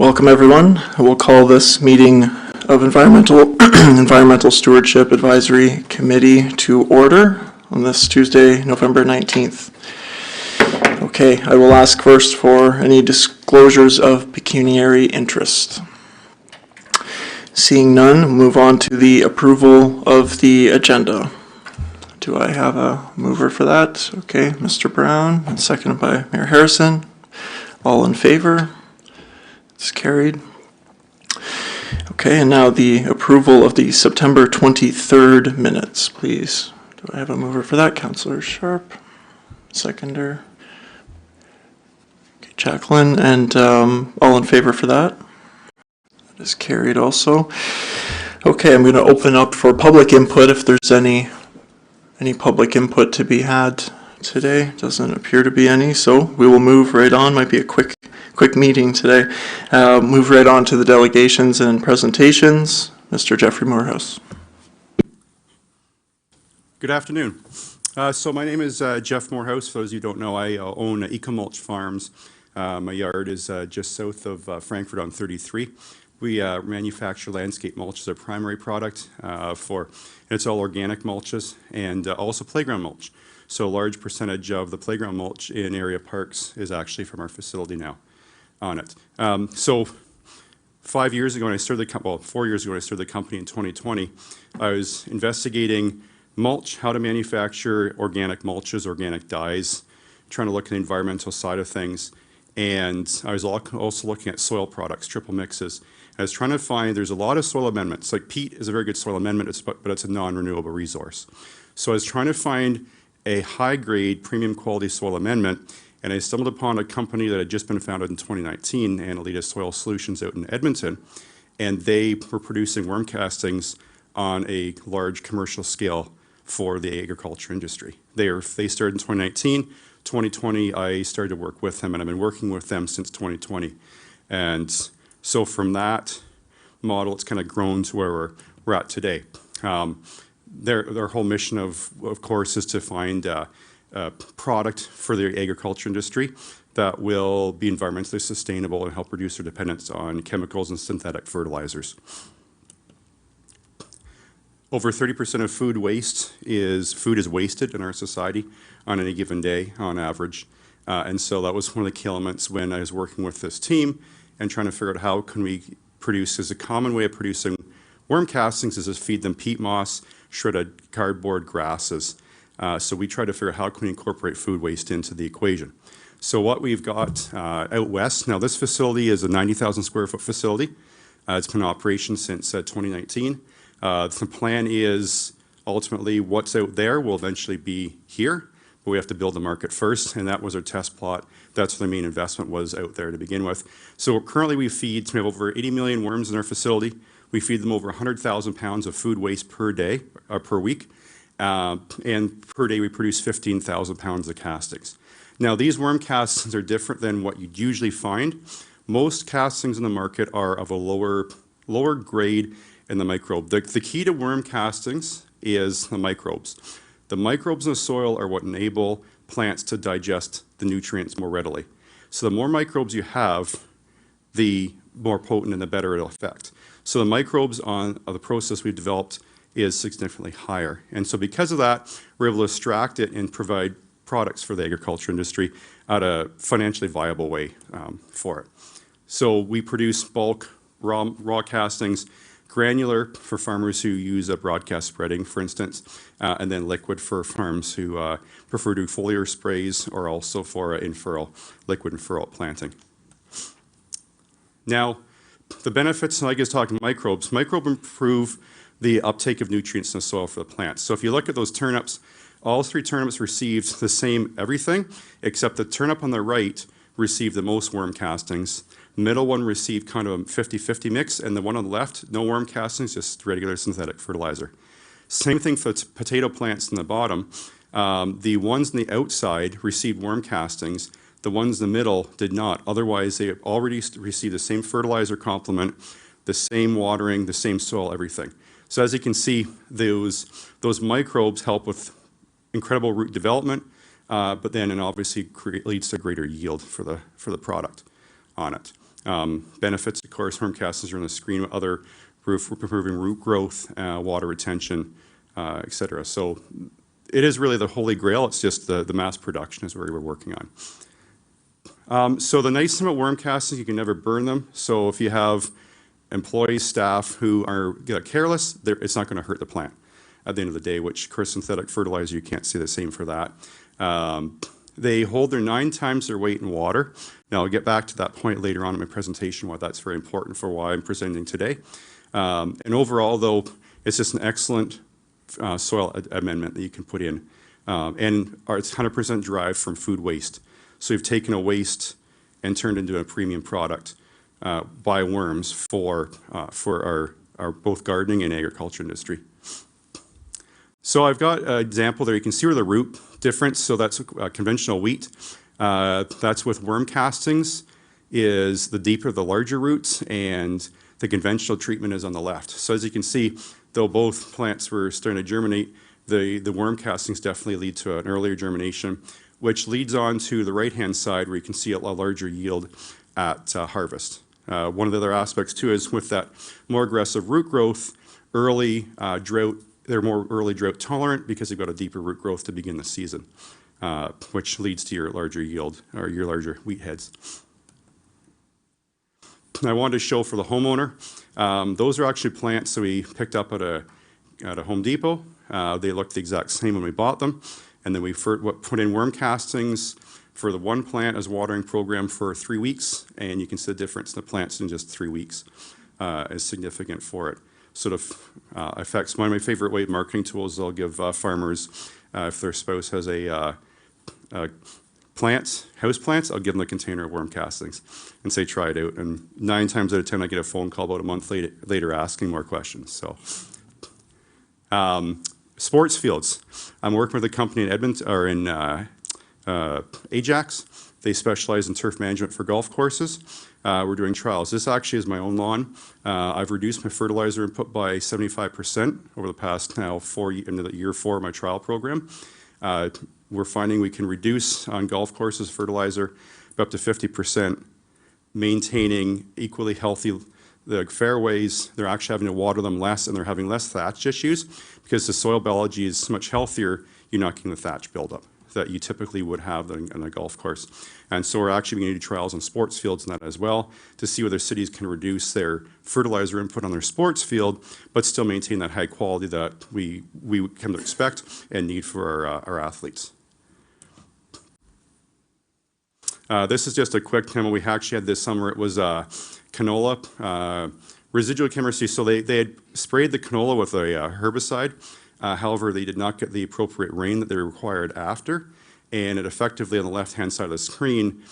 Welcome everyone. We'll call this meeting of Environmental Stewardship Advisory Committee to order on this Tuesday, November 19th. Okay, I will ask first for any disclosures of pecuniary interest. Seeing none, we'll move on to the approval of the agenda. Do I have a mover for that? Okay, Mr. Brown, and seconded by Mayor Harrison. All in favor? It's carried. Okay, and now the approval of the September 23rd minutes, please. Do I have a mover for that? Councillor Sharp, seconder. Okay, Jacqueline, and all in favor for that? That is carried also. Okay, I'm going to open up for public input if there's any public input to be had today. Doesn't appear to be any, so we will move right on. Might be a quick meeting today. Move right on to the delegations and presentations. Mr. Jeffrey Morehouse. Good afternoon. So my name is Jeff Morehouse. For those of you who don't know, I own Ecomulch Farms. My yard is just south of Frankfurt on 33. We manufacture landscape mulch as our primary product it's all organic mulches and also playground mulch. So a large percentage of the playground mulch in area parks is actually from our facility now on it. So 5 years ago when I started the company, well, 4 years ago when I started the company in 2020, I was investigating mulch, how to manufacture organic mulches, organic dyes, trying to look at the environmental side of things. And I was also looking at soil products, triple mixes. I was trying to find, there's a lot of soil amendments. Like peat is a very good soil amendment, but it's a non-renewable resource. So I was trying to find a high-grade, premium quality soil amendment, and I stumbled upon a company that had just been founded in 2019, Annalita Soil Solutions out in Edmonton, and they were producing worm castings on a large commercial scale for the agriculture industry. They started in 2019. 2020, I started to work with them, and I've been working with them since 2020. And so from that model, it's kind of grown to where we're at today. Their whole mission, of course, is to find a product for the agriculture industry that will be environmentally sustainable and help reduce their dependence on chemicals and synthetic fertilizers. Over 30% of food is wasted in our society on any given day on average. And so that was one of the key elements when I was working with this team and trying to figure out how can we produce, as a common way of producing worm castings is to feed them peat moss, shredded cardboard, grasses. So we try to figure out how can we incorporate food waste into the equation. So what we've got out west, now this facility is a 90,000 square foot facility. It's been in operation since 2019. The plan is ultimately what's out there will eventually be here, but we have to build the market first, and that was our test plot. That's where the main investment was out there to begin with. So currently we have over 80 million worms in our facility. We feed them over 100,000 pounds of food waste per day, per week, and per day we produce 15,000 pounds of castings. Now these worm castings are different than what you'd usually find. Most castings in the market are of a lower grade in the microbe. The key to worm castings is the microbes. The microbes in the soil are what enable plants to digest the nutrients more readily. So the more microbes you have, the more potent and the better it'll affect. So the microbes on the process we've developed is significantly higher. And so because of that, we're able to extract it and provide products for the agriculture industry at a financially viable way for it. So we produce bulk raw castings, granular for farmers who use broadcast spreading, for instance, and then liquid for farms who prefer to do foliar sprays or also for liquid and furrow planting. Now, the benefits, like I was talking microbes improve the uptake of nutrients in the soil for the plants. So if you look at those turnips, all 3 turnips received the same everything, except the turnip on the right received the most worm castings. The middle one received kind of a 50-50 mix, and the one on the left, no worm castings, just regular synthetic fertilizer. Same thing for potato plants in the bottom. The ones on the outside received worm castings. The ones in the middle did not. Otherwise, they already received the same fertilizer complement, the same watering, the same soil, everything. So as you can see, those microbes help with incredible root development, but then it obviously leads to greater yield for the product on it. Benefits, of course, worm castings are on the screen, other roof improving root growth, water retention, et cetera. So it is really the holy grail. It's just the mass production is where we're working on. So the nice thing about worm castings, you can never burn them. So if you have employees, staff who get careless, it's not going to hurt the plant at the end of the day, which, of course, synthetic fertilizer, you can't say the same for that. They hold their 9 times their weight in water. Now, I'll get back to that point later on in my presentation, why that's very important for why I'm presenting today. And overall, though, it's just an excellent soil amendment that you can put in. And it's 100% derived from food waste. So you've taken a waste and turned into a premium product by worms for our both gardening and agriculture industry. So I've got an example there. You can see where the root difference, so that's conventional wheat. That's with worm castings, is the deeper the larger roots, and the conventional treatment is on the left. So as you can see, though both plants were starting to germinate, the worm castings definitely lead to an earlier germination, which leads on to the right-hand side where you can see a larger yield at harvest. One of the other aspects too is with that more aggressive root growth, early drought, they're more early drought tolerant because they've got a deeper root growth to begin the season, which leads to your larger yield or your larger wheat heads. I wanted to show for the homeowner, those are actually plants that we picked up at a Home Depot. They looked the exact same when we bought them. And then we put in worm castings for the one plant as watering program for 3 weeks. And you can see the difference in the plants in just 3 weeks is significant for it. Sort of affects one of my favorite marketing tools. I'll give farmers, if their spouse has a house plants, I'll give them a container of worm castings and say, try it out. And 9 times out of 10, I get a phone call about a month later asking more questions. So, sports fields. I'm working with a company in Edmonton, or in Ajax. They specialize in turf management for golf courses. We're doing trials. This actually is my own lawn. I've reduced my fertilizer input by 75% over the past now into the year 4 of my trial program. We're finding we can reduce on golf courses fertilizer by up to 50%, maintaining equally healthy the fairways. They're actually having to water them less, and they're having less thatch issues because the soil biology is much healthier. You're not getting the thatch buildup that you typically would have on a golf course. And so we're actually going to do trials on sports fields and that as well to see whether cities can reduce their fertilizer input on their sports field, but still maintain that high quality that we come to expect and need for our athletes. This is just a quick demo we actually had this summer. It was canola, residual chemistry. So they had sprayed the canola with a herbicide. However, they did not get the appropriate rain that they required after, and it effectively on the left-hand side of the screen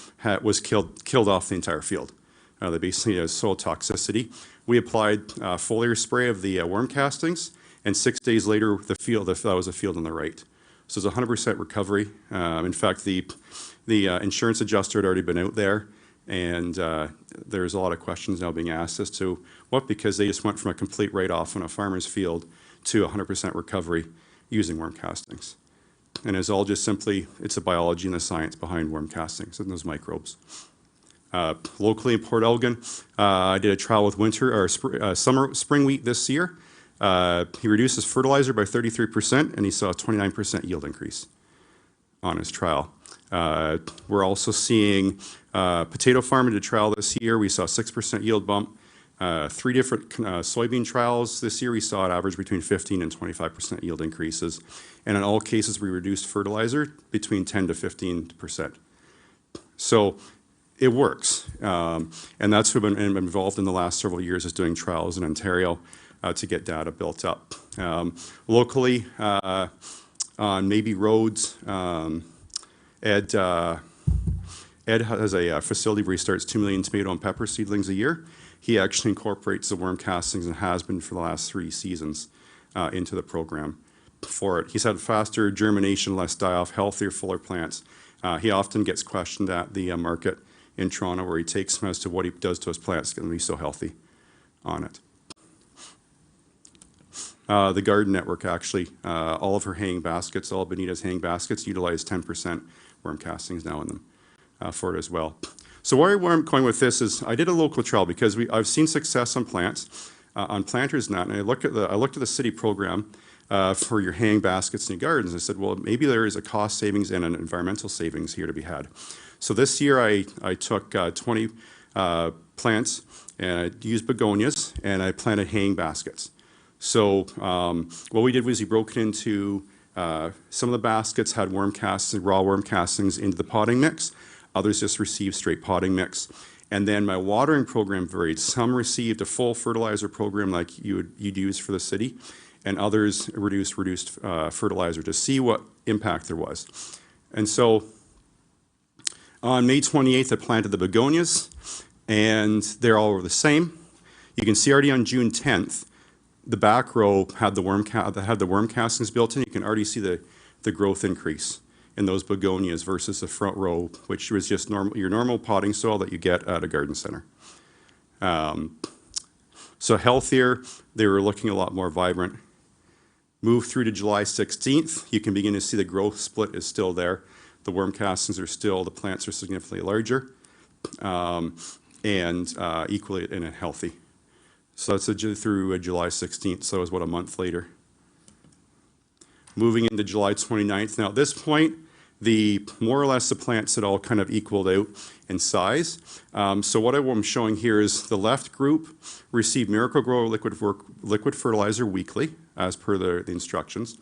was killed off the entire field. They basically had soil toxicity. We applied foliar spray of the worm castings, and 6 days later, that was a field on the right. So it's 100% recovery. In fact, the insurance adjuster had already been out there, and there's a lot of questions now being asked as to because they just went from a complete write-off on a farmer's field to 100% recovery using worm castings. And it's all just simply, it's the biology and the science behind worm castings and those microbes. Locally in Port Elgin, I did a trial with spring wheat this year. He reduced his fertilizer by 33%, and he saw a 29% yield increase on his trial. We're also seeing potato farm did a trial this year. We saw a 6% yield bump. 3 different soybean trials this year. We saw an average between 15 and 25% yield increases. And in all cases, we reduced fertilizer between 10 to 15%. So it works. And that's what I've been involved in the last several years is doing trials in Ontario to get data built up. Locally, on maybe roads, Ed has a facility where he starts 2 million tomato and pepper seedlings a year. He actually incorporates the worm castings and has been for the last 3 seasons into the program for it. He's had faster germination, less die-off, healthier, fuller plants. He often gets questioned at the market in Toronto where he takes them as to what he does to his plants to be so healthy on it. The garden network actually, all of her hanging baskets, all of Benita's hanging baskets utilize 10% worm castings now in them for it as well. So where I'm going with this is I did a local trial because I've seen success on plants, on Planters Net, and I looked at the city program for your hanging baskets in your gardens. I said, well, maybe there is a cost savings and an environmental savings here to be had. So this year I took 20 plants and I used begonias and I planted hanging baskets. So what we did was we broke it into some of the baskets had worm castings, raw worm castings into the potting mix. Others just received straight potting mix. And then my watering program varied. Some received a full fertilizer program like you'd use for the city, and others reduced fertilizer to see what impact there was. And so on May 28th, I planted the begonias, and they're all over the same. You can see already on June 10th, the back row had the worm castings built in. You can already see the growth increase in those begonias versus the front row, which was just your normal potting soil that you get at a garden center. So healthier, they were looking a lot more vibrant. Move through to July 16th, you can begin to see the growth split is still there. The worm castings are still, the plants are significantly larger and equally and healthy. So that's through July 16th, so it was what, a month later. Moving into July 29th. Now at this point, more or less the plants had all kind of equaled out in size. So what I'm showing here is the left group received Miracle-Gro liquid fertilizer weekly, as per the instructions.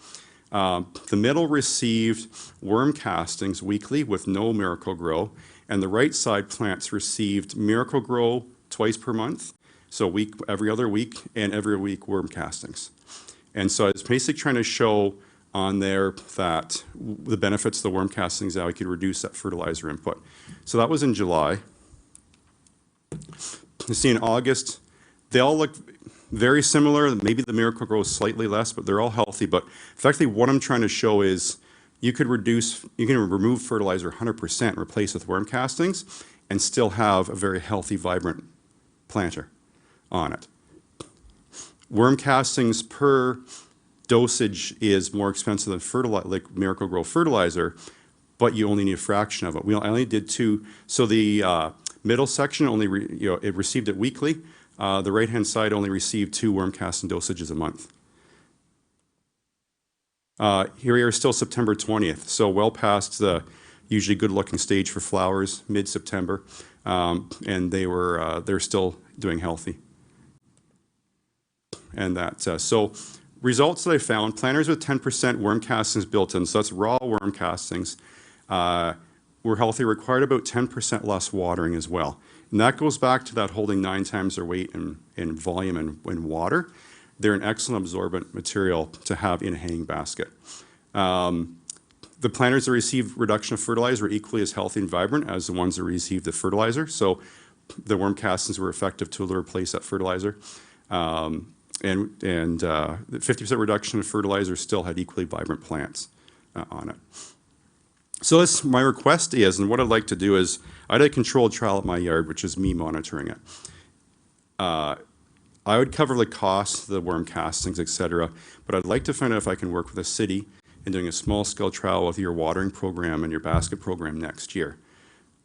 The middle received worm castings weekly with no Miracle-Gro, and the right side plants received Miracle-Gro twice per month, so every other week, and every week worm castings. And so I was basically trying to show on there that the benefits of the worm castings, how we could reduce that fertilizer input. So that was in July. You see in August, they all look very similar. Maybe the Miracle-Gro is slightly less, but they're all healthy. But effectively what I'm trying to show is you can remove fertilizer 100%, replace with worm castings, and still have a very healthy, vibrant planter on it. Worm castings per dosage is more expensive than like Miracle-Gro fertilizer, but you only need a fraction of it. I only did 2. So the middle section only it received it weekly. The right-hand side only received 2 worm casting dosages a month. Here we are, still September 20th, so well past the usually good-looking stage for flowers, mid-September, and they're still doing healthy. And so results that I found: planters with 10% worm castings built in, so that's raw worm castings, were healthy, required about 10% less watering as well. And that goes back to that holding 9 times their weight in volume and water. They're an excellent absorbent material to have in a hanging basket. The planters that received reduction of fertilizer were equally as healthy and vibrant as the ones that received the fertilizer. So the worm castings were effective to replace that fertilizer. And 50% reduction in fertilizer still had equally vibrant plants on it. So my request is, and what I'd like to do is, I had a controlled trial at my yard, which is me monitoring it. I would cover the costs, the worm castings, etc., but I'd like to find out if I can work with a city in doing a small-scale trial with your watering program and your basket program next year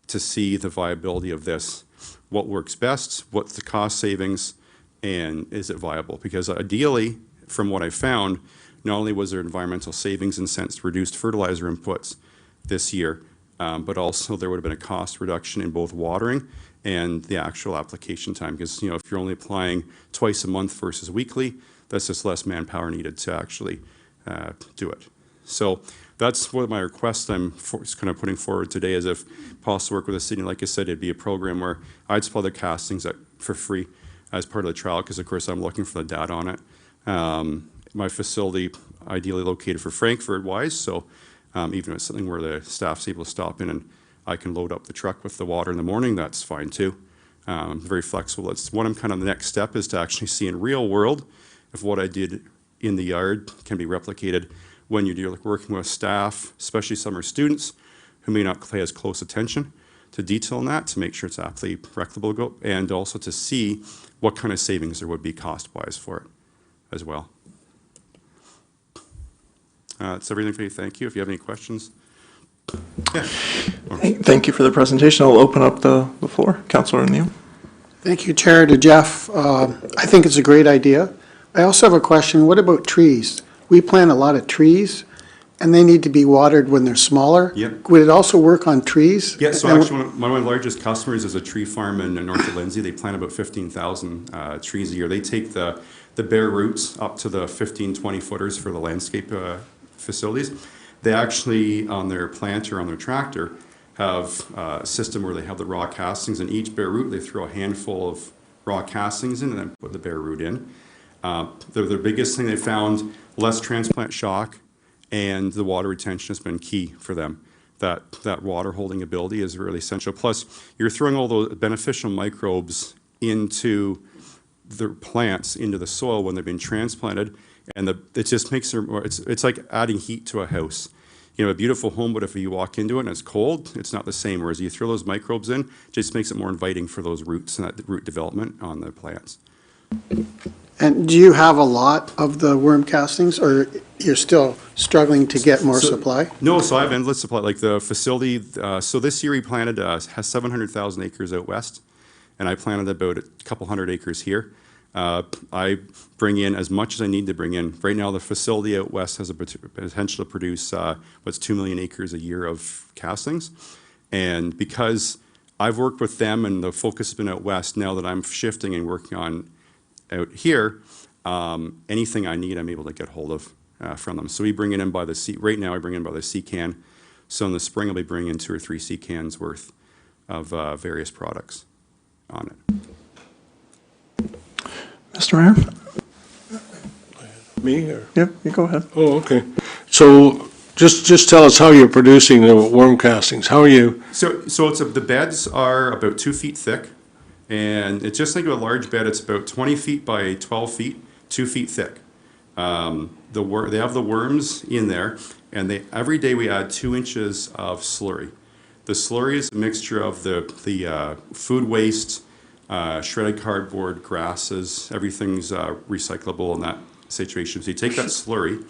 to see the viability of this, what works best, what's the cost savings, and is it viable? Because ideally, from what I found, not only was there environmental savings and since reduced fertilizer inputs this year, but also there would have been a cost reduction in both watering and the actual application time. Because if you're only applying twice a month versus weekly, that's just less manpower needed to actually do it. So that's what my request I'm kind of putting forward today is, if possible, work with the city. Like I said, it'd be a program where I'd supply the castings for free as part of the trial, because of course I'm looking for the data on it. My facility ideally located for Frankfurt-wise, so even if it's something where the staff's able to stop in and I can load up the truck with the water in the morning, that's fine too. Very flexible. It's what I'm kind of the next step is to actually see in real world if what I did in the yard can be replicated when you're working with staff, especially summer students who may not pay as close attention to detail in that, to make sure it's aptly replicable, and also to see what kind of savings there would be cost-wise for it as well. That's everything for you. Thank you. If you have any questions. Yeah. Thank you for the presentation. I'll open up the floor. Councillor O'Neill. Thank you, Chair, to Jeff. I think it's a great idea. I also have a question. What about trees? We plant a lot of trees, and they need to be watered when they're smaller. Yep. Would it also work on trees? Yeah, so actually, one of my largest customers is a tree farm in north of Lindsay. They plant about 15,000 trees a year. They take the bare roots up to the 15, 20 footers for the landscape facilities. They actually, on their planter, on their tractor, have a system where they have the raw castings, and each bare root, they throw a handful of raw castings in and then put the bare root in. The biggest thing they found, less transplant shock, and the water retention has been key for them. That water holding ability is really essential. Plus, you're throwing all those beneficial microbes into the plants, into the soil when they've been transplanted, and it just makes them more, it's like adding heat to a house. You know, a beautiful home, but if you walk into it and it's cold, it's not the same. Whereas you throw those microbes in, it just makes it more inviting for those roots and that root development on the plants. And do you have a lot of the worm castings, or you're still struggling to get more supply? No, so I have endless supply. Like the facility, so this year we planted, has 700,000 acres out west, and I planted about a couple hundred acres here. I bring in as much as I need to bring in. Right now, the facility out west has a potential to produce what's 2 million acres a year of castings. And because I've worked with them and the focus has been out west, now that I'm shifting and working on out here, anything I need, I'm able to get hold of from them. So we bring it in by the sea. Right now, I bring in by the sea can. So in the spring, I'll be bringing in 2 or 3 sea cans worth of various products on it. Mr. Mayor? Me or? Yep, you go ahead. Oh, okay. So just tell us how you're producing the worm castings. How are you? So it's the beds are about 2 feet thick, and it's just like a large bed. It's about 20 feet by 12 feet, 2 feet thick. They have the worms in there, and every day we add 2 inches of slurry. The slurry is a mixture of the food waste, shredded cardboard, grasses, everything's recyclable in that situation. So you take that slurry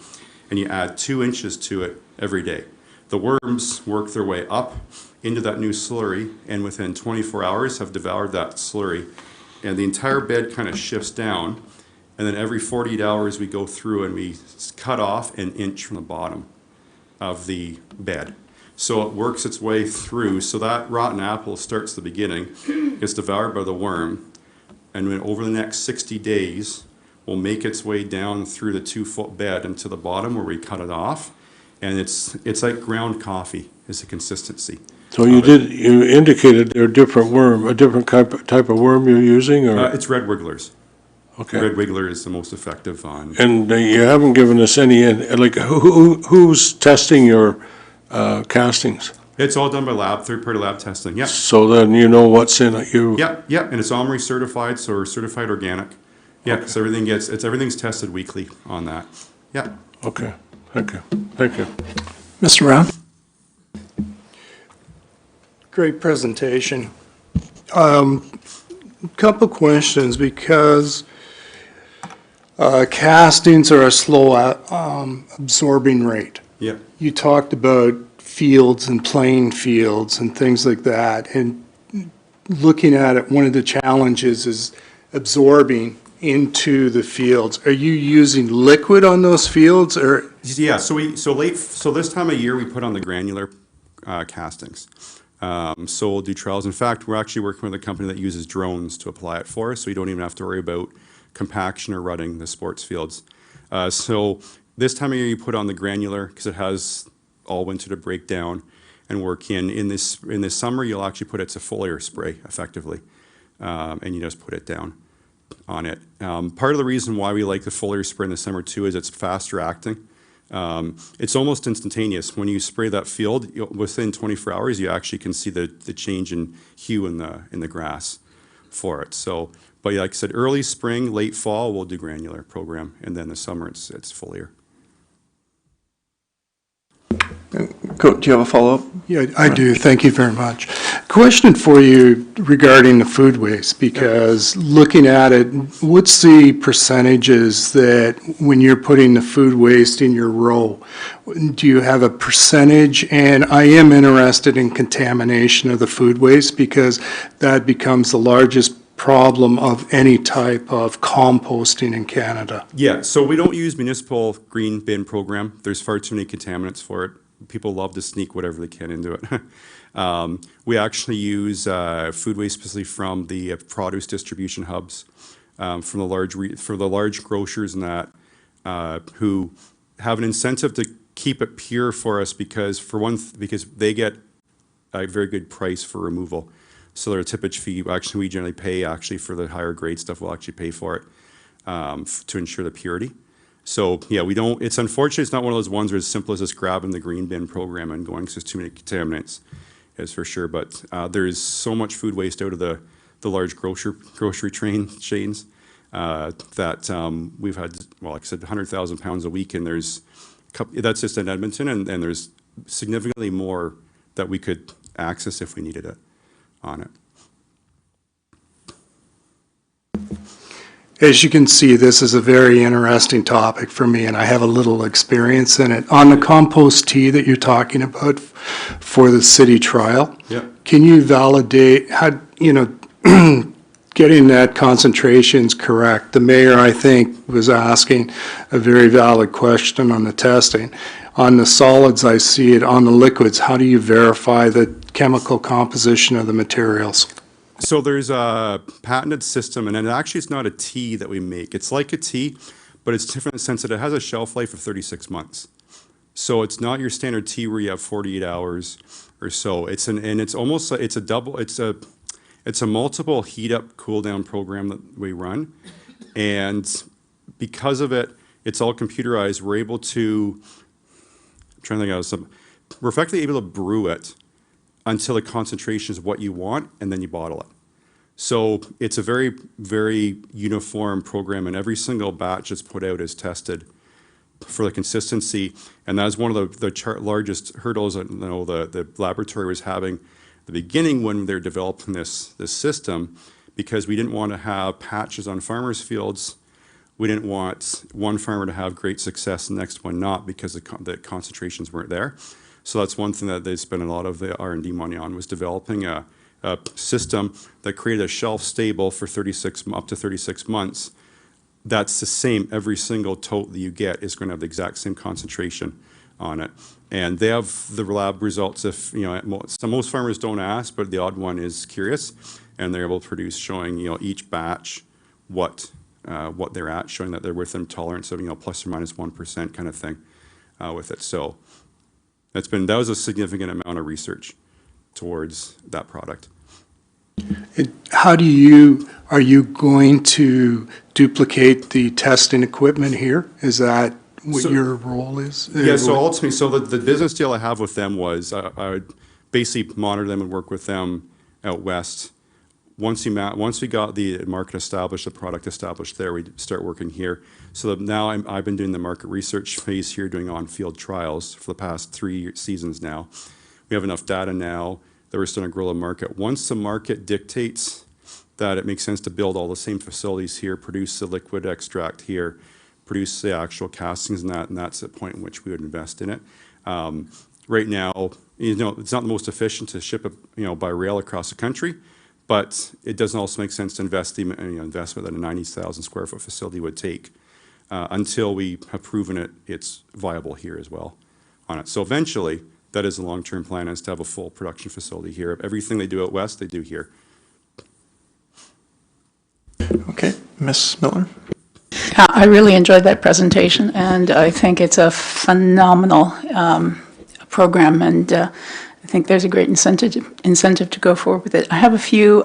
and you add 2 inches to it every day. The worms work their way up into that new slurry, and within 24 hours have devoured that slurry, and the entire bed kind of shifts down, and then every 48 hours we go through and we cut off an inch from the bottom of the bed. So it works its way through. So that rotten apple starts the beginning, gets devoured by the worm, and then over the next 60 days, will make its way down through the 2-foot bed into the bottom where we cut it off. And it's like ground coffee is the consistency. So you indicated they're a different type of worm you're using, or? It's red wigglers. Okay. Red wiggler is the most effective on. And you haven't given us any, like, who's testing your castings? It's all done by third-party lab testing. Yep. So then you know what's in it. Yep. And it's OMRI certified, so we're certified organic. Yeah. Okay. So everything's tested weekly on that. Yeah. Okay. Thank you. Thank you. Mr. Brown? Great presentation. Couple questions, because castings are a slow absorbing rate. Yeah. You talked about fields and playing fields and things like that, and looking at it, one of the challenges is absorbing into the fields. Are you using liquid on those fields, or? Yeah. So this time of year we put on the granular castings. So we'll do trials. In fact, we're actually working with a company that uses drones to apply it for us, so you don't even have to worry about compaction or rutting the sports fields. So this time of year you put on the granular because it has all winter to break down and work in. In this summer you'll actually put it's a foliar spray effectively, and you just put it down on it. Part of the reason why we like the foliar spray in the summer too is it's faster acting. It's almost instantaneous. When you spray that field, within 24 hours, you actually can see the change in hue in the grass for it. So, but like I said, early spring, late fall, we'll do granular program, and then the summer it's foliar. Do you have a follow-up? Yeah, I do. Thank you very much. Question for you regarding the food waste, because looking at it, what's the percentages that when you're putting the food waste in your row, do you have a percentage? And I am interested in contamination of the food waste because that becomes the largest problem of any type of composting in Canada. Yeah, so we don't use municipal green bin program. There's far too many contaminants for it. People love to sneak whatever they can into it. We actually use food waste specifically from the produce distribution hubs, from the large grocers and that, who have an incentive to keep it pure for us because because they get a very good price for removal. So their tippage fee, actually we generally pay actually for the higher grade stuff, we'll actually pay for it to ensure the purity. So yeah, it's unfortunate, it's not one of those ones where it's as simple as just grabbing the green bin program and going, because there's too many contaminants, is for sure. But there is so much food waste out of the large grocery chains that we've had, well, like I said, 100,000 pounds a week, and that's just in Edmonton, and there's significantly more that we could access if we needed it on it. As you can see, this is a very interesting topic for me, and I have a little experience in it. On the compost tea that you're talking about for the city trial, Yeah. can you validate how, getting that concentrations correct? The mayor, I think, was asking a very valid question on the testing. On the solids, I see it. On the liquids, how do you verify the chemical composition of the materials? So there's a patented system, and actually it's not a tea that we make. It's like a tea, but it's different in the sense that it has a shelf life of 36 months. So it's not your standard tea where you have 48 hours or so. It's almost like it's a multiple heat up, cool down program that we run. And because of it, it's all computerized. We're able to, I'm trying to think of some, we're effectively able to brew it until the concentration is what you want, and then you bottle it. So it's a very, very uniform program, and every single batch that's put out is tested for the consistency. And that was one of the largest hurdles that the laboratory was having at the beginning when they're developing this system, because we didn't want to have patches on farmers' fields. We didn't want one farmer to have great success and the next one not, because the concentrations weren't there. So that's one thing that they spent a lot of the R&D money on, was developing a system that created a shelf stable for up to 36 months. That's the same. Every single tote that you get is going to have the exact same concentration on it. And they have the lab results. If most farmers don't ask, but the odd one is curious, and they're able to produce showing each batch what they're at, showing that they're within tolerance of plus or minus 1% kind of thing with it. So. That was a significant amount of research towards that product. Are you going to duplicate the testing equipment here? Is that what your role is? Yeah, so ultimately, the business deal I have with them was I would basically monitor them and work with them out west. Once we got the market established, the product established there, we'd start working here. So now I've been doing the market research phase here, doing on-field trials for the past 3 seasons now. We have enough data now that we're starting to grow the market. Once the market dictates that it makes sense to build all the same facilities here, produce the liquid extract here, produce the actual castings and that's the point in which we would invest in it. Right now, it's not the most efficient to ship it, by rail across the country. But it doesn't also make sense to invest the investment that a 90,000 square foot facility would take until we have proven it's viable here as well on it. So eventually, that is the long-term plan, is to have a full production facility here. Everything they do out west, they do here. Okay, Ms. Miller? I really enjoyed that presentation, and I think it's a phenomenal program, and I think there's a great incentive to go forward with it. I have a few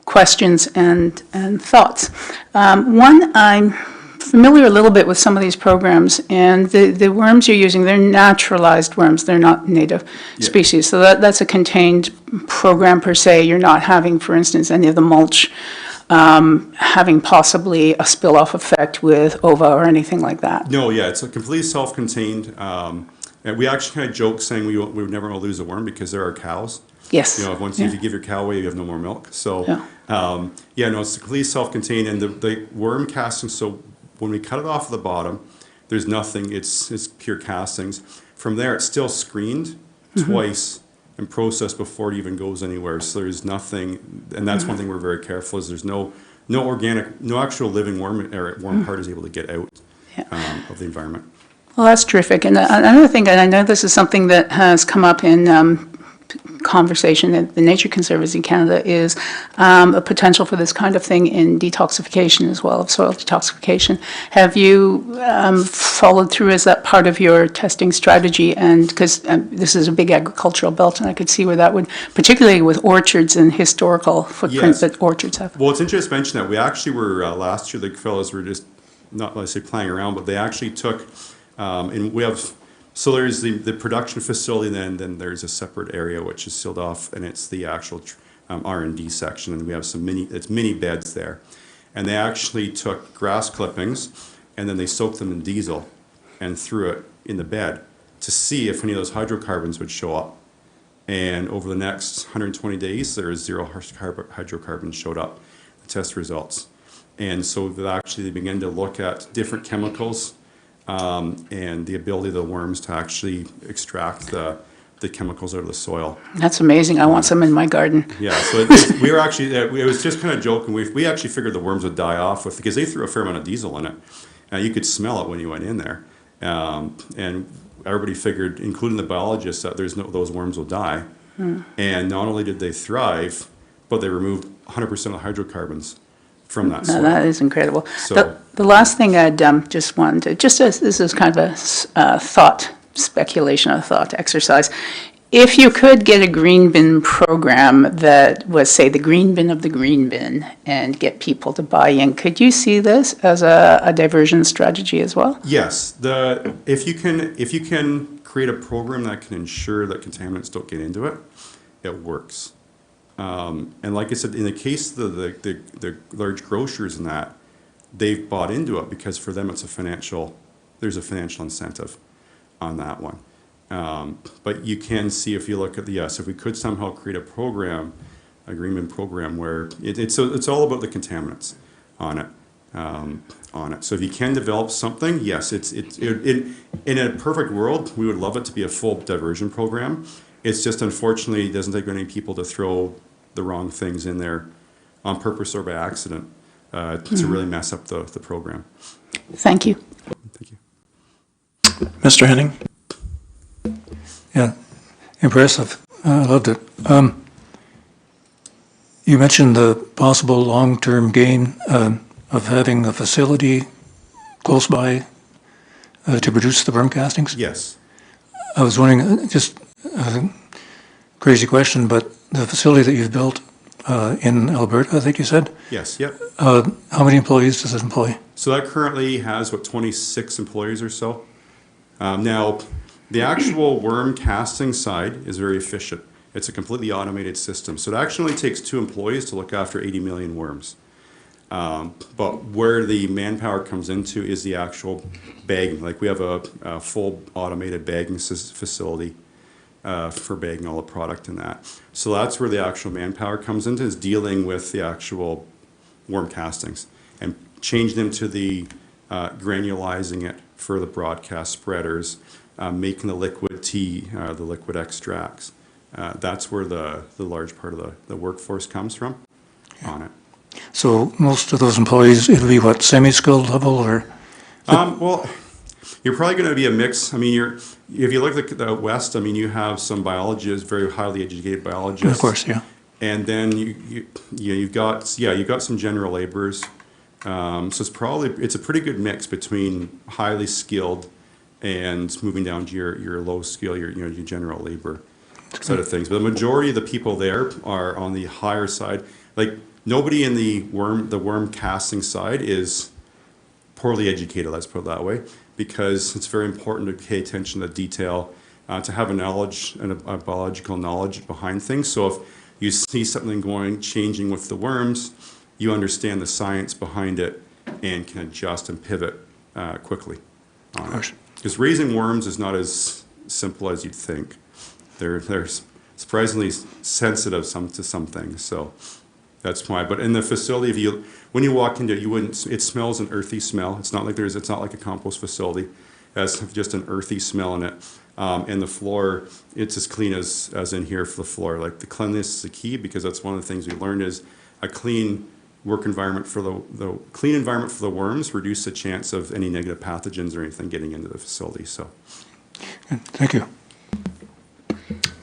questions and thoughts. One, I'm familiar a little bit with some of these programs, and the worms you're using, they're naturalized worms. They're not native species. So that's a contained program per se. You're not having, for instance, any of the mulch having possibly a spill-off effect with ova or anything like that. No, yeah, it's a completely self-contained. And we actually kind of joke saying we would never want to lose a worm because there are cows. Yes. You know, once Yeah. if you give your cow away, you have no more milk. So, Yeah. yeah, no, it's completely self-contained, and the worm castings. So when we cut it off at the bottom, there's nothing. It's pure castings. From there, it's still screened twice and processed before it even goes anywhere. So there's nothing, and that's one thing we're very careful is there's no organic, no actual living worm or worm part is able to get out of the environment. Well, that's terrific. And another thing, and I know this is something that has come up in conversation at the Nature Conservancy Canada, is a potential for this kind of thing in detoxification as well, of soil detoxification. Have you followed through? Is that part of your testing strategy? And because this is a big agricultural belt, and I could see where that would, particularly with orchards and historical footprints Yes. that orchards have. Well, it's interesting to mention that. We actually were, last year, the fellows were just, not let's say playing around, but they actually took, and we have, so there's the production facility, and then there's a separate area which is sealed off, and it's the actual R&D section, and we have some mini beds there. And they actually took grass clippings, and then they soaked them in diesel and threw it in the bed to see if any of those hydrocarbons would show up. And over the next 120 days, there is 0 hydrocarbons showed up, the test results. And so they began to look at different chemicals and the ability of the worms to actually extract the chemicals out of the soil. That's amazing. I want some in my garden. Yeah, so we were actually, it was just kind of joking. We actually figured the worms would die off because they threw a fair amount of diesel in it. You could smell it when you went in there. And everybody figured, including the biologists, that those worms will die. And not only did they thrive, but they removed 100% of the hydrocarbons from that soil. No, that is incredible. So- The last thing I'd just wanted to, just as this is kind of a thought speculation, a thought exercise, if you could get a green bin program that was, say, the green bin of the green bin and get people to buy in, could you see this as a diversion strategy as well? Yes, if you can create a program that can ensure that contaminants don't get into it, it works. And like I said, in the case of the large grocers and that, they've bought into it because for them there's a financial incentive on that one. But you can see if you look at if we could somehow create a program, agreement program where it's all about the contaminants on it. So if you can develop something, yes, in a perfect world, we would love it to be a full diversion program. It's just unfortunately it doesn't take many people to throw the wrong things in there on purpose or by accident to really mess up the program. Thank you. Thank you. Mr. Henning? Yeah, impressive. I loved it. You mentioned the possible long-term gain of having a facility close by to produce the worm castings. Yes. I was wondering, just a crazy question, but the facility that you've built in Alberta, I think you said, Yes. Yep. how many employees does it employ? So that currently has 26 employees or so. Now, the actual worm casting side is very efficient. It's a completely automated system. So it actually only takes 2 employees to look after 80 million worms. But where the manpower comes into is the actual bagging. Like we have a full automated bagging facility for bagging all the product in that. So that's where the actual manpower comes into, is dealing with the actual worm castings and changing them to the granulizing it for the broadcast spreaders, making the liquid tea, the liquid extracts. That's where the large part of the workforce comes from on it. So most of those employees, it'll be what, semi-skilled level or? Well, you're probably going to be a mix. I mean, if you look at the West, I mean, you have some biologists, very highly educated biologists. Of course, yeah. And then you've got some general laborers. So it's a pretty good mix between highly skilled and moving down to your low skill, your general labor side of things. But the majority of the people there are on the higher side. Like nobody in the worm casting side is poorly educated, let's put it that way, because it's very important to pay attention to detail, to have a knowledge and a biological knowledge behind things. So if you see something changing with the worms, you understand the science behind it and can adjust and pivot quickly on it. Because raising worms is not as simple as you'd think. They're surprisingly sensitive to some things, so that's why. But in the facility, when you walk into it, it smells an earthy smell. It's not like a compost facility. It has just an earthy smell in it. And the floor, it's as clean as in here for the floor. Like, the cleanliness is the key, because that's one of the things we learned is a clean work environment for the clean environment for the worms reduce the chance of any negative pathogens or anything getting into the facility. So, Thank you.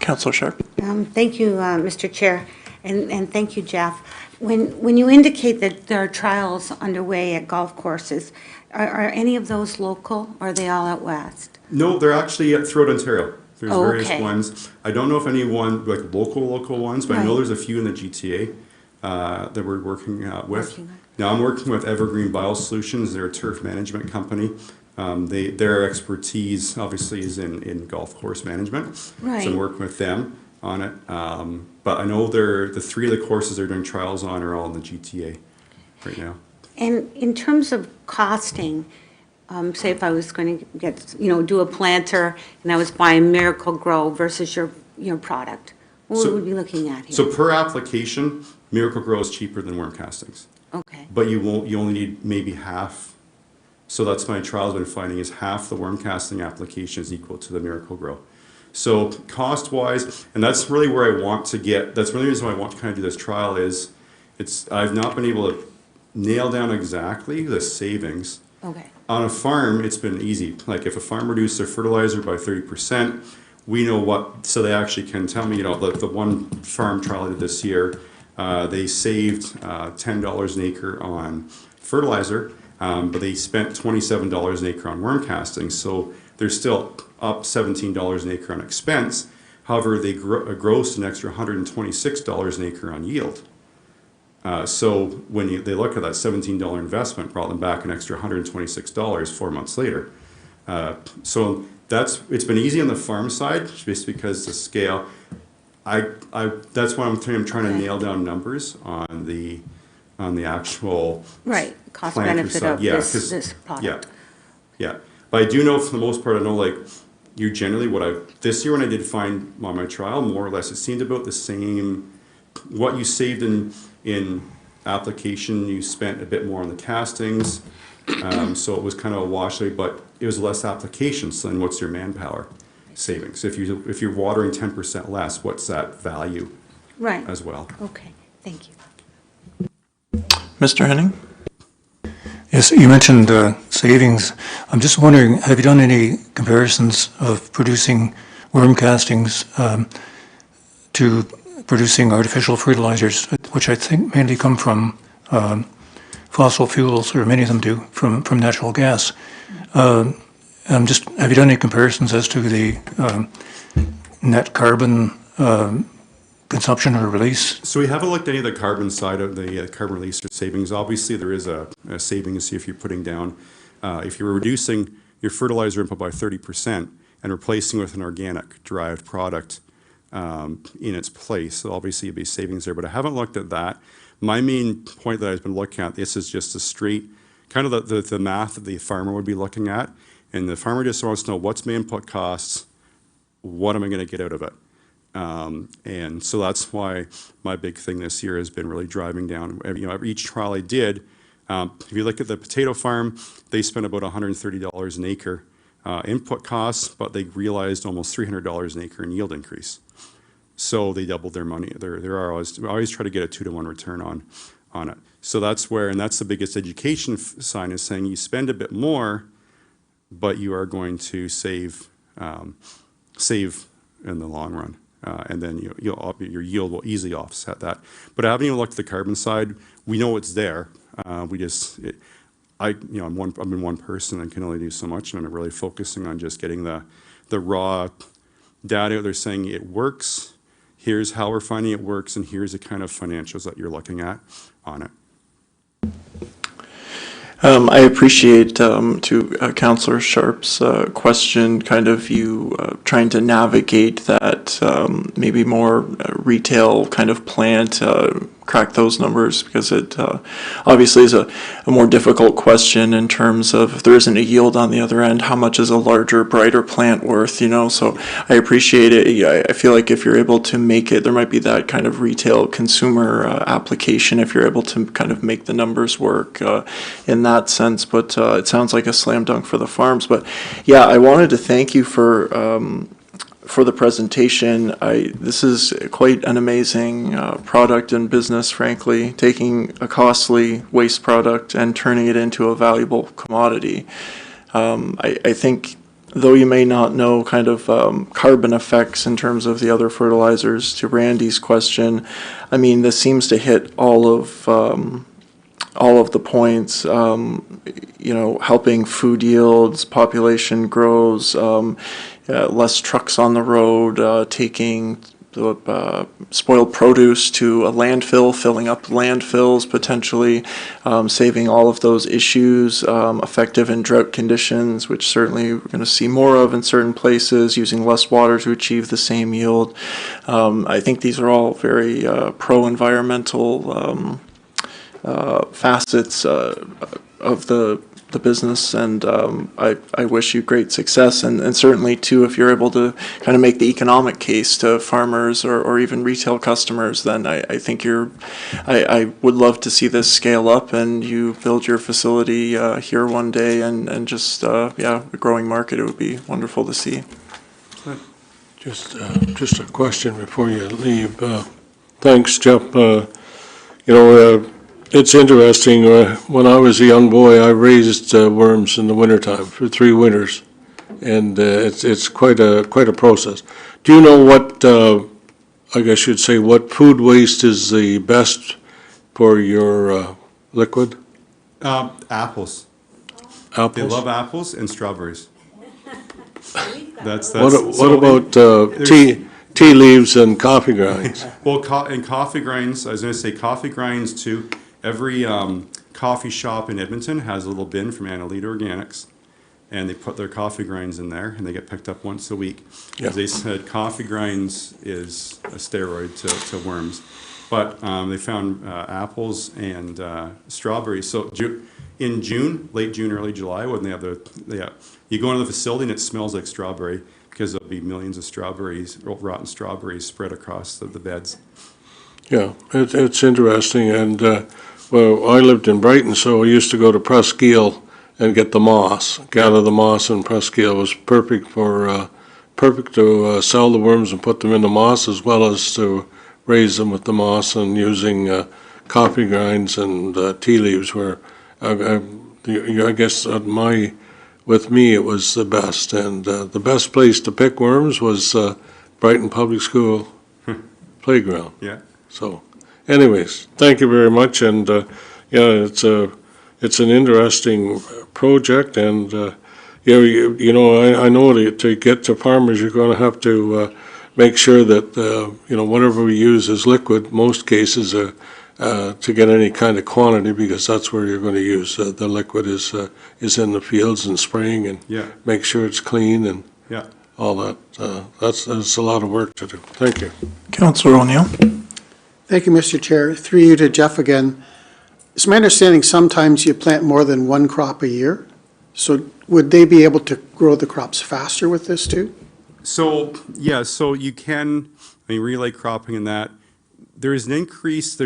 Councillor Sharp? Thank you, Mr. Chair, and thank you, Jeff. When you indicate that there are trials underway at golf courses, are any of those local, or are they all out west? no, they're actually throughout Ontario. There's Oh, various okay. ones. I don't know if any one, like local ones, but I know Right. there's a few in the GTA that we're working with. Working on. Now, I'm working with Evergreen Biosolutions. They're a turf management company. Their expertise, obviously, is in golf course management. So Right. I'm working with them on it. But I know the three of the courses they're doing trials on are all in the GTA right now. And in terms of costing, say if I was going to get, do a planter and I was buying Miracle Grow versus your product, what So- would we be looking at here? So per application, Miracle Grow is cheaper than worm castings. Okay, But you only need maybe half. So that's my trial's been finding is half the worm casting application is equal to the Miracle Grow. So cost wise, and that's really where I want to get, that's really the reason why I want to kind of do this trial is I've not been able to nail down exactly the savings. okay, On a farm, it's been easy. Like, if a farm reduced their fertilizer by 30%, we know what, so they actually can tell me, the one farm trial I did this year, they saved $10 an acre on fertilizer, but they spent $27 an acre on worm casting. So they're still up $17 an acre on expense. However, they grossed an extra $126 an acre on yield. So when they look at that $17 investment, brought them back an extra $126 4 months later. So it's been easy on the farm side, just because the scale. That's why I'm trying to nail down numbers on the actual right, cost planter benefit side. of Yeah, this 'cause- product. Yeah, but I do know for the most part, I know, like, you generally, this year when I did find on my trial, more or less, it seemed about the same. What you saved in application, you spent a bit more on the castings, so it was kind of a wash, but it was less applications. So then what's your manpower savings? If you're watering 10% less, what's that value Right, as well? okay, thank you. Mr. Henning? Yes, you mentioned savings. I'm just wondering, have you done any comparisons of producing worm castings to producing artificial fertilizers, which I think mainly come from fossil fuels, or many of them do, from natural gas? Have you done any comparisons as to the net carbon consumption or release? So we haven't looked at any of the carbon side of the carbon release or savings. Obviously, there is a savings if you're putting down, if you're reducing your fertilizer input by 30% and replacing with an organic derived product in its place. So obviously, you'd be savings there, but I haven't looked at that. My main point that I've been looking at, this is just a straight, kind of the math that the farmer would be looking at. And the farmer just wants to know, what's my input costs? What am I going to get out of it? And so that's why my big thing this year has been really driving down, each trial I did. If you look at the potato farm, they spent about $130 an acre input costs, but they realized almost $300 an acre in yield increase. So they doubled their money. We always try to get a 2-to-1 return on it. So that's where, and that's the biggest education sign, is saying you spend a bit more, but you are going to save in the long run. And then your yield will easily offset that. But I haven't even looked at the carbon side. We know it's there. I've been one person and can only do so much, and I'm really focusing on just getting the raw data out there saying it works. Here's how we're finding it works, and here's the kind of financials that you're looking at on it. I appreciate, to Councillor Sharp's question, kind of you trying to navigate that maybe more retail kind of plant crack those numbers, because it obviously is a more difficult question in terms of if there isn't a yield on the other end, how much is a larger, brighter plant worth, you know? So I appreciate it. Yeah, I feel like if you're able to make it, there might be that kind of retail consumer application if you're able to kind of make the numbers work in that sense. But it sounds like a slam dunk for the farms. But yeah, I wanted to thank you for the presentation. This is quite an amazing product and business, frankly, taking a costly waste product and turning it into a valuable commodity. I think, though you may not know kind of carbon effects in terms of the other fertilizers, to Randy's question, I mean, this seems to hit all of the points, you know, helping food yields, population grows, less trucks on the road, taking the spoiled produce to a landfill, filling up landfills, potentially saving all of those issues, effective in drought conditions, which certainly we're going to see more of in certain places, using less water to achieve the same yield. I think these are all very pro-environmental facets of the business, and I wish you great success, and certainly too, if you're able to kind of make the economic case to farmers or even retail customers, then I think I would love to see this scale up and you build your facility here one day, and just yeah, a growing market. It would be wonderful to see. Just a question before you leave. Thanks, Jeff. You know, it's interesting. When I was a young boy, I raised worms in the wintertime for 3 winters, and it's quite a process. Do you know what, I guess you'd say, what food waste is the best for your liquid? Apples. Apples? They love apples and strawberries. That's What about tea leaves and coffee grinds? Well, and coffee grinds, I was going to say coffee grinds too. Every coffee shop in Edmonton has a little bin from Annalita Organics, and they put their coffee grinds in there, and they get picked up once a week. Yeah. As they said, coffee grinds is a steroid to worms. But they found apples and strawberries. So in June, late June, early July, when they have you go into the facility and it smells like strawberry, because there'll be millions of strawberries, rotten strawberries spread across the beds. Yeah, it's interesting, and well, I lived in Brighton, so I used to go to Presqu'île and get the moss, gather the moss, and Presqu'île was perfect to sell the worms and put them in the moss, as well as to raise them with the moss and using coffee grinds and tea leaves. Where I guess with me it was the best, and the best place to pick worms was Brighton Public School playground. Yeah. So, anyways, thank you very much, and yeah, it's an interesting project, and yeah, you know, I know to get to farmers, you're going to have to make sure that you know, whatever we use as liquid, most cases, to get any kind of quantity, because that's where you're going to use the liquid is in the fields and spraying, and make sure it's clean and all that. That's a lot of work to do. Thank you, Councillor O'Neill. Thank you, Mr. Chair. Through you to Jeff again. It's my understanding sometimes you plant more than one crop a year. So would they be able to grow the crops faster with this too? So, yeah, so you can, I mean, relay cropping and that, there is an increase, we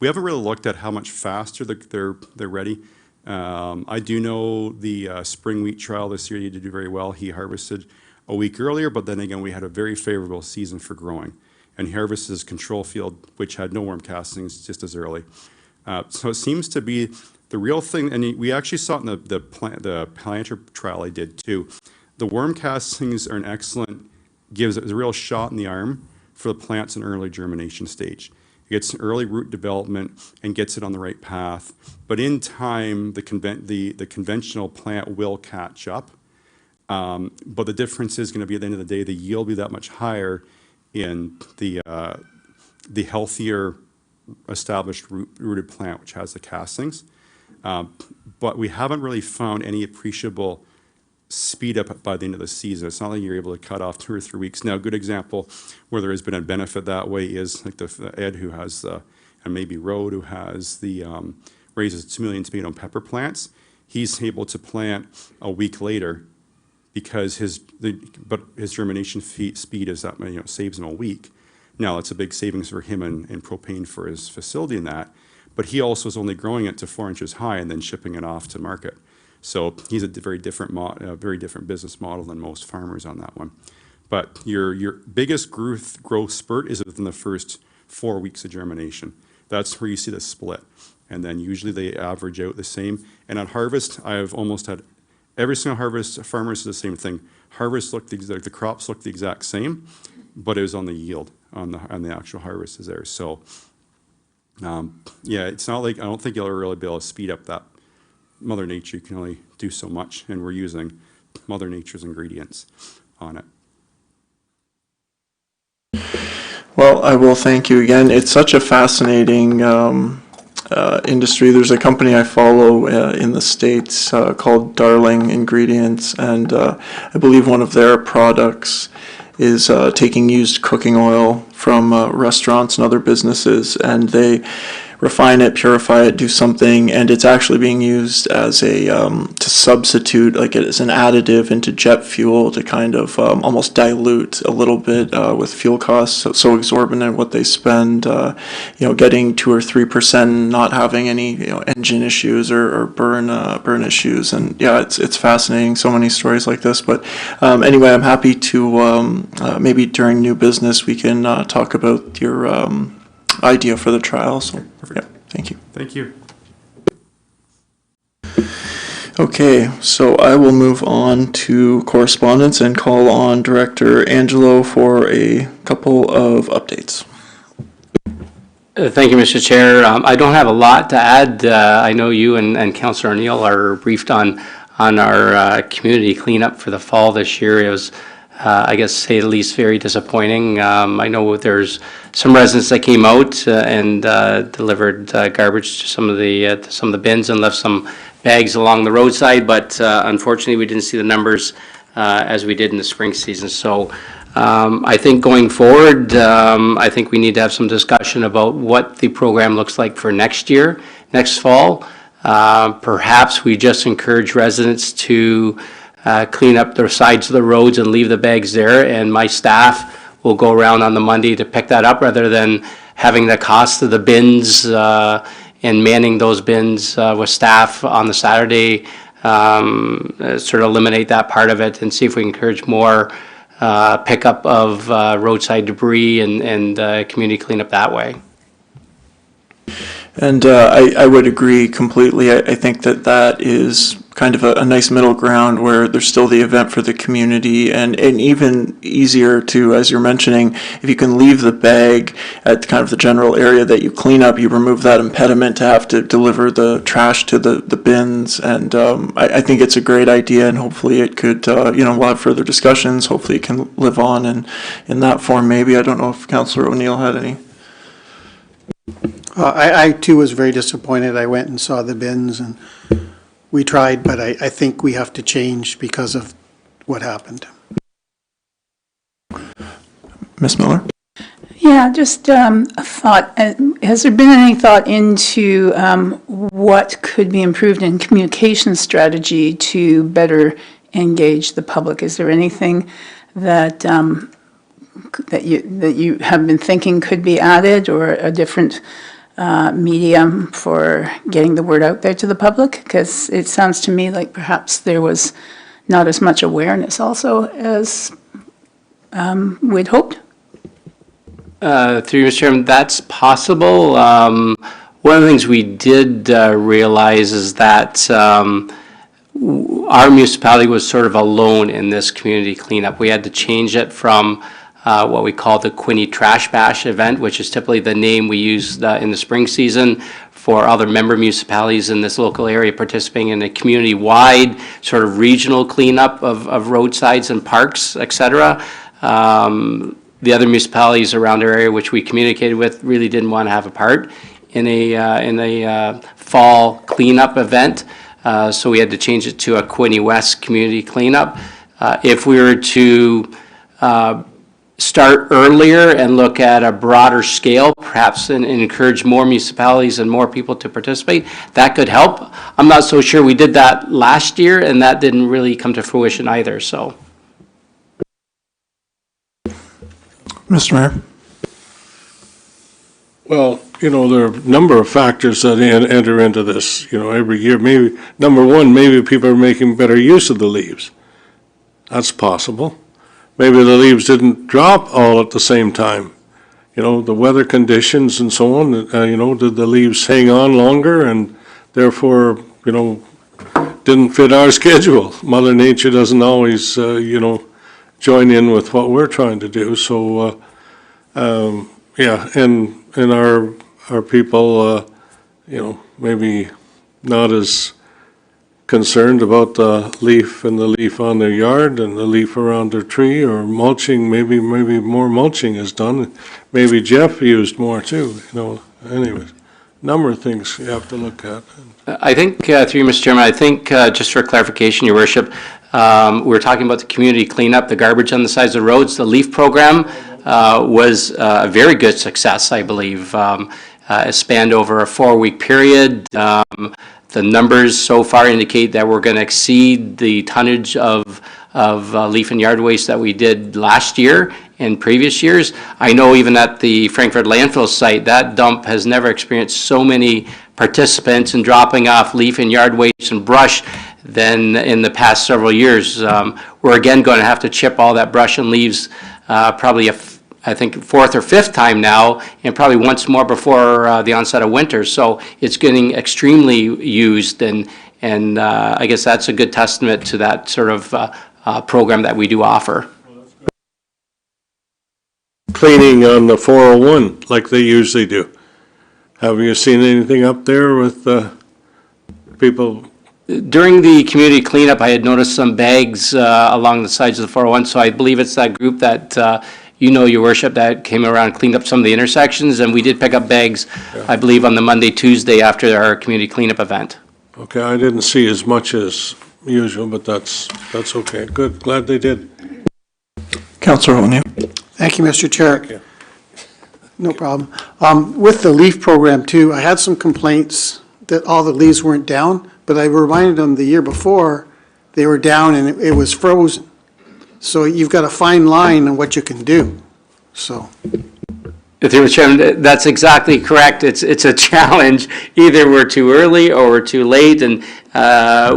haven't really looked at how much faster they're ready. I do know the spring wheat trial this year, he did do very well. He harvested a week earlier, but then again, we had a very favorable season for growing. And he harvested his control field, which had no worm castings, just as early. So it seems to be the real thing, and we actually saw it in the planter trial I did too. The worm castings are an excellent, gives it a real shot in the arm for the plants in early germination stage. It gets early root development and gets it on the right path. But in time, the conventional plant will catch up. But the difference is going to be at the end of the day, the yield will be that much higher in the healthier established rooted plant, which has the castings. But we haven't really found any appreciable speed up by the end of the season. It's not like you're able to cut off 2 or 3 weeks. Now, a good example where there has been a benefit that way is like the Ed who has, and maybe Rode who has the, raises 2 million tomato and pepper plants. He's able to plant a week later because his germination speed is that, saves him a week. Now, it's a big savings for him and propane for his facility in that, but he also is only growing it to 4 inches high and then shipping it off to market. So he's a very different business model than most farmers on that one. But your biggest growth spurt is within the first 4 weeks of germination. That's where you see the split. And then usually they average out the same. And on harvest, I've almost had every single harvest, farmers do the same thing. Harvest looked the crops looked the exact same, but it was on the yield, on the actual harvest is there. So yeah, it's not like, I don't think you'll ever really be able to speed up that. Mother Nature, you can only do so much, and we're using Mother Nature's ingredients on it. Well, I will thank you again. It's such a fascinating industry. There's a company I follow in the States called Darling Ingredients, and I believe one of their products is taking used cooking oil from restaurants and other businesses, and they refine it, purify it, do something, and it's actually being used as a to substitute, like as an additive into jet fuel to kind of almost dilute a little bit with fuel costs so exorbitant what they spend, getting 2 or 3%, not having any engine issues or burn issues, and yeah, it's fascinating. So many stories like this, but anyway, I'm happy to maybe during new business we can talk about your idea for the trial. So, yeah, thank you. Thank you. Okay, so I will move on to correspondence and call on Director Angelo for a couple of updates. Thank you, Mr. Chair. I don't have a lot to add. I know you and Councillor O'Neill are briefed on our community cleanup for the fall this year. It was I guess, say the least, very disappointing. I know there's some residents that came out and delivered garbage to some of the bins and left some bags along the roadside, but unfortunately we didn't see the numbers as we did in the spring season. So I think going forward, I think we need to have some discussion about what the program looks like for next year, next fall. Perhaps we just encourage residents to clean up the sides of the roads and leave the bags there, and my staff will go around on the Monday to pick that up rather than having the cost of the bins and manning those bins with staff on the Saturday, sort of eliminate that part of it and see if we encourage more pickup of roadside debris and community cleanup that way. And I would agree completely. I think that is kind of a nice middle ground where there's still the event for the community, and even easier to, as you're mentioning, if you can leave the bag at kind of the general area that you clean up, you remove that impediment to have to deliver the trash to the bins. And I think it's a great idea, and hopefully it could, we'll have further discussions. Hopefully it can live on in that form maybe. I don't know if Councillor O'Neill had any. I too was very disappointed. I went and saw the bins, and we tried, but I think we have to change because of what happened. Ms. Miller? Yeah, just a thought. Has there been any thought into what could be improved in communication strategy to better engage the public? Is there anything that you have been thinking could be added, or a different medium for getting the word out there to the public? Because it sounds to me like perhaps there was not as much awareness also as we'd hoped. Through you, Mr. Chairman, that's possible. One of the things we did realize is that our municipality was sort of alone in this community cleanup. We had to change it from what we call the Quinte Trash Bash event, which is typically the name we use in the spring season for other member municipalities in this local area participating in a community-wide sort of regional cleanup of roadsides and parks, etc. The other municipalities around our area, which we communicated with, really didn't want to have a part in a fall cleanup event. so we had to change it to a Quinte West community cleanup. If we were to start earlier and look at a broader scale, perhaps, and encourage more municipalities and more people to participate, that could help. I'm not so sure. We did that last year, and that didn't really come to fruition either, so. Mr. Mayor? Well, there are a number of factors that enter into this, every year. Maybe, number one, maybe people are making better use of the leaves. That's possible. Maybe the leaves didn't drop all at the same time. The weather conditions and so on, did the leaves hang on longer and therefore, didn't fit our schedule? Mother Nature doesn't always, join in with what we're trying to do. So, yeah, and our people, maybe not as concerned about the leaf and the leaf on their yard and the leaf around their tree, or mulching. Maybe more mulching is done. Maybe Jeff used more too, anyways. Number of things you have to look at. I think, through you, Mr. Chairman, I think, just for clarification, Your Worship, we're talking about the community cleanup, the garbage on the sides of the roads. The LEAF program was a very good success, I believe. It spanned over a 4-week period. The numbers so far indicate that we're going to exceed the tonnage of leaf and yard waste that we did last year and previous years. I know even at the Frankfurt landfill site, that dump has never experienced so many participants in dropping off leaf and yard waste and brush than in the past several years. We're again going to have to chip all that brush and leaves probably I think 4th or 5th time now, and probably once more before the onset of winter. So it's getting extremely used, and I guess that's a good testament to that sort of program that we do offer. Cleaning on the 401 like they usually do. Have you seen anything up there with people? During the community cleanup, I had noticed some bags along the sides of the 401, so I believe it's that group that Your Worship, that came around and cleaned up some of the intersections, and we did pick up bags, yeah. I believe, on the Monday, Tuesday after our community cleanup event. Okay, I didn't see as much as usual, but that's okay. Good, glad they did. Councillor O'Neill. Thank you, Mr. Chair. Thank you. No problem. With the LEAF program too, I had some complaints that all the leaves weren't down, but I reminded them the year before they were down and it was frozen. So you've got a fine line on what you can do, so. Through the Chairman, that's exactly correct. It's a challenge. Either we're too early or we're too late, and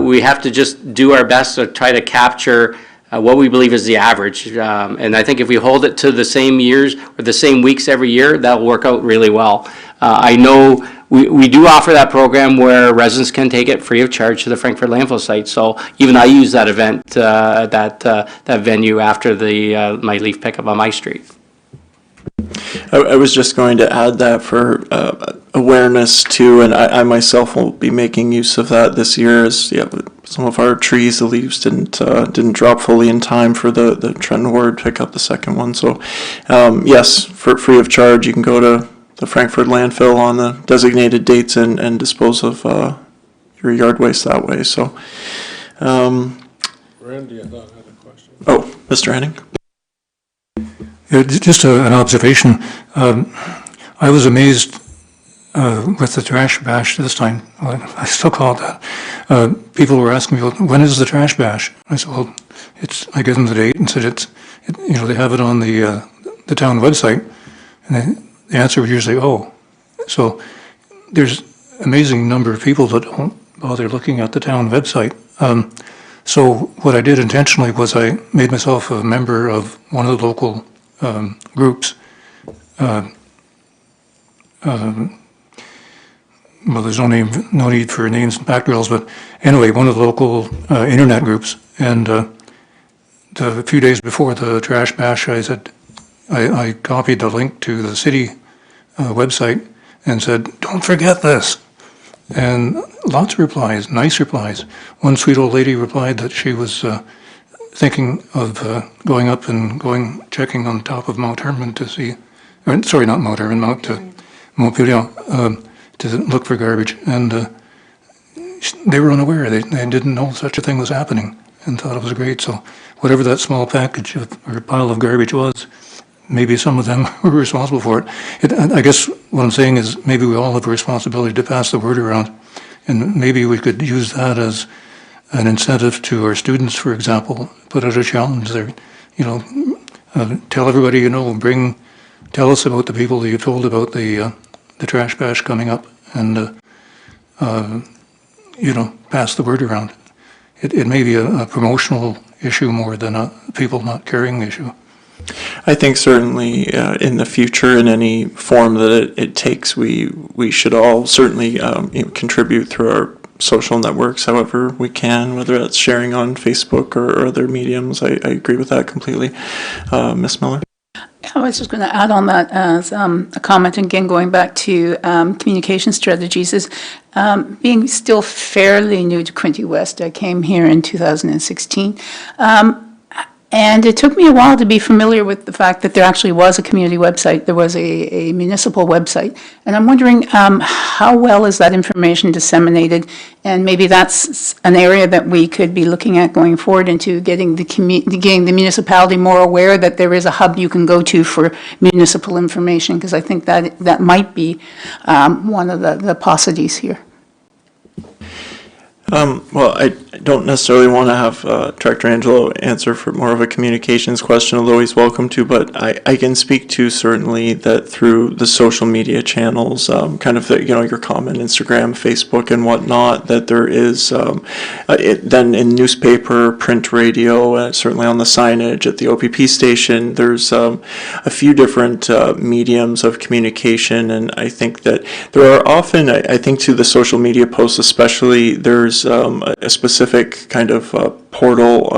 we have to just do our best to try to capture what we believe is the average. And I think if we hold it to the same years or the same weeks every year, that'll work out really well. I know we do offer that program where residents can take it free of charge to the Frankfurt landfill site. So even I use that event, that venue after my leaf pickup on my street. I was just going to add that for awareness too, and I myself will be making use of that this year. As some of our trees, the leaves didn't drop fully in time for the Trenton Ward pick up the second one. So yes, for free of charge, you can go to the Frankfurt landfill on the designated dates and dispose of your yard waste that way. So, Randy, I thought had a question. Oh, Mr. Henning. Just an observation. I was amazed with the trash bash this time. I still call it that. People were asking me, well, when is the trash bash? I said, well, I gave them the date and said they have it on the town website. And the answer was usually, oh. So there's amazing number of people that don't bother looking at the town website. So what I did intentionally was I made myself a member of one of the local groups. Well, there's no need for names and back drills, but anyway, one of the local internet groups. And a few days before the trash bash, I said, I copied the link to the city website and said, don't forget this. And lots of replies, nice replies. One sweet old lady replied that she was thinking of going up and checking on top of Mount Herman to see, sorry, not Mount Herman, Montpelier, to look for garbage. And they were unaware. They didn't know such a thing was happening and thought it was great. So whatever that small package or pile of garbage was, maybe some of them were responsible for it. I guess what I'm saying is maybe we all have a responsibility to pass the word around, and maybe we could use that as an incentive to our students, for example, put out a challenge there, tell everybody tell us about the people that you told about the trash bash coming up, and pass the word around. It may be a promotional issue more than a people not caring issue. I think certainly in the future, in any form that it takes, we should all certainly contribute through our social networks however we can, whether that's sharing on Facebook or other mediums. I agree with that completely. Ms. Miller? I was just going to add on that as a comment, again, going back to communication strategies, is being still fairly new to Quinte West. I came here in 2016. And it took me a while to be familiar with the fact that there actually was a community website. There was a municipal website. And I'm wondering how well is that information disseminated? And maybe that's an area that we could be looking at going forward into getting the municipality more aware that there is a hub you can go to for municipal information, because I think that might be one of the paucities here. Well, I don't necessarily want to have Director Angelo answer for more of a communications question, although he's welcome to, but I can speak to certainly that through the social media channels, kind of your common Instagram, Facebook and whatnot, that there is, then in newspaper, print radio, certainly on the signage at the OPP station, there's a few different mediums of communication, and I think that there are often, I think to the social media posts especially, there's a specific kind of portal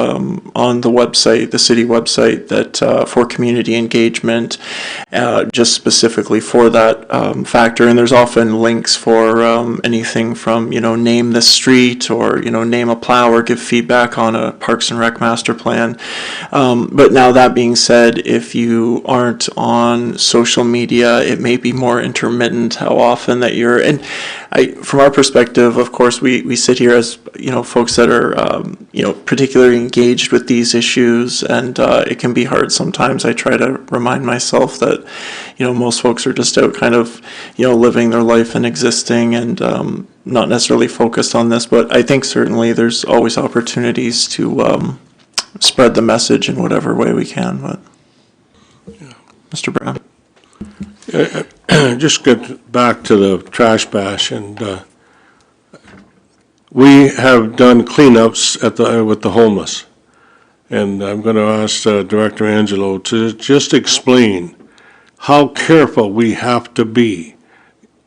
on the website, the city website, that for community engagement, just specifically for that factor. And there's often links for anything from, name the street, or, name a plow, or give feedback on a Parks and Rec master plan. But now that being said, if you aren't on social media, it may be more intermittent how often that you're, and from our perspective, of course, we sit here as, folks that are, particularly engaged with these issues, and it can be hard sometimes. I try to remind myself that, most folks are just out kind of, living their life and existing, and not necessarily focused on this, but I think certainly there's always opportunities to spread the message in whatever way we can, but Mr. Brown. Just get back to the trash bash, and we have done cleanups with the homeless, and I'm going to ask Director Angelo to just explain how careful we have to be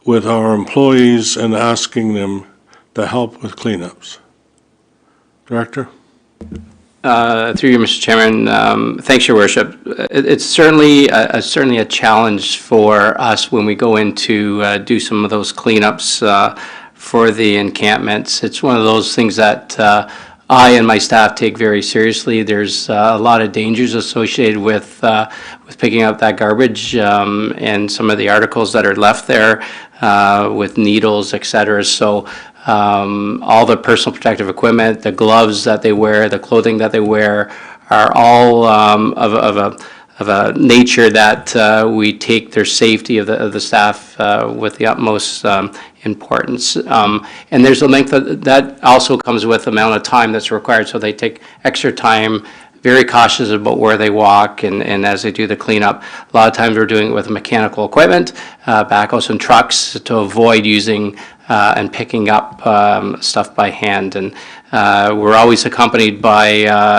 with our employees and asking them to help with cleanups. Director? Through you, Mr. Chairman, thanks, Your Worship. It's certainly a challenge for us when we go in to do some of those cleanups for the encampments. It's one of those things that I and my staff take very seriously. There's a lot of dangers associated with picking up that garbage and some of the articles that are left there with needles, etc. So all the personal protective equipment, the gloves that they wear, the clothing that they wear are all of a nature that we take their safety of the staff with the utmost importance. And there's a length that also comes with the amount of time that's required, so they take extra time, very cautious about where they walk, and as they do the cleanup. A lot of times we're doing it with mechanical equipment, backhoes and trucks, to avoid using and picking up stuff by hand. And we're always accompanied by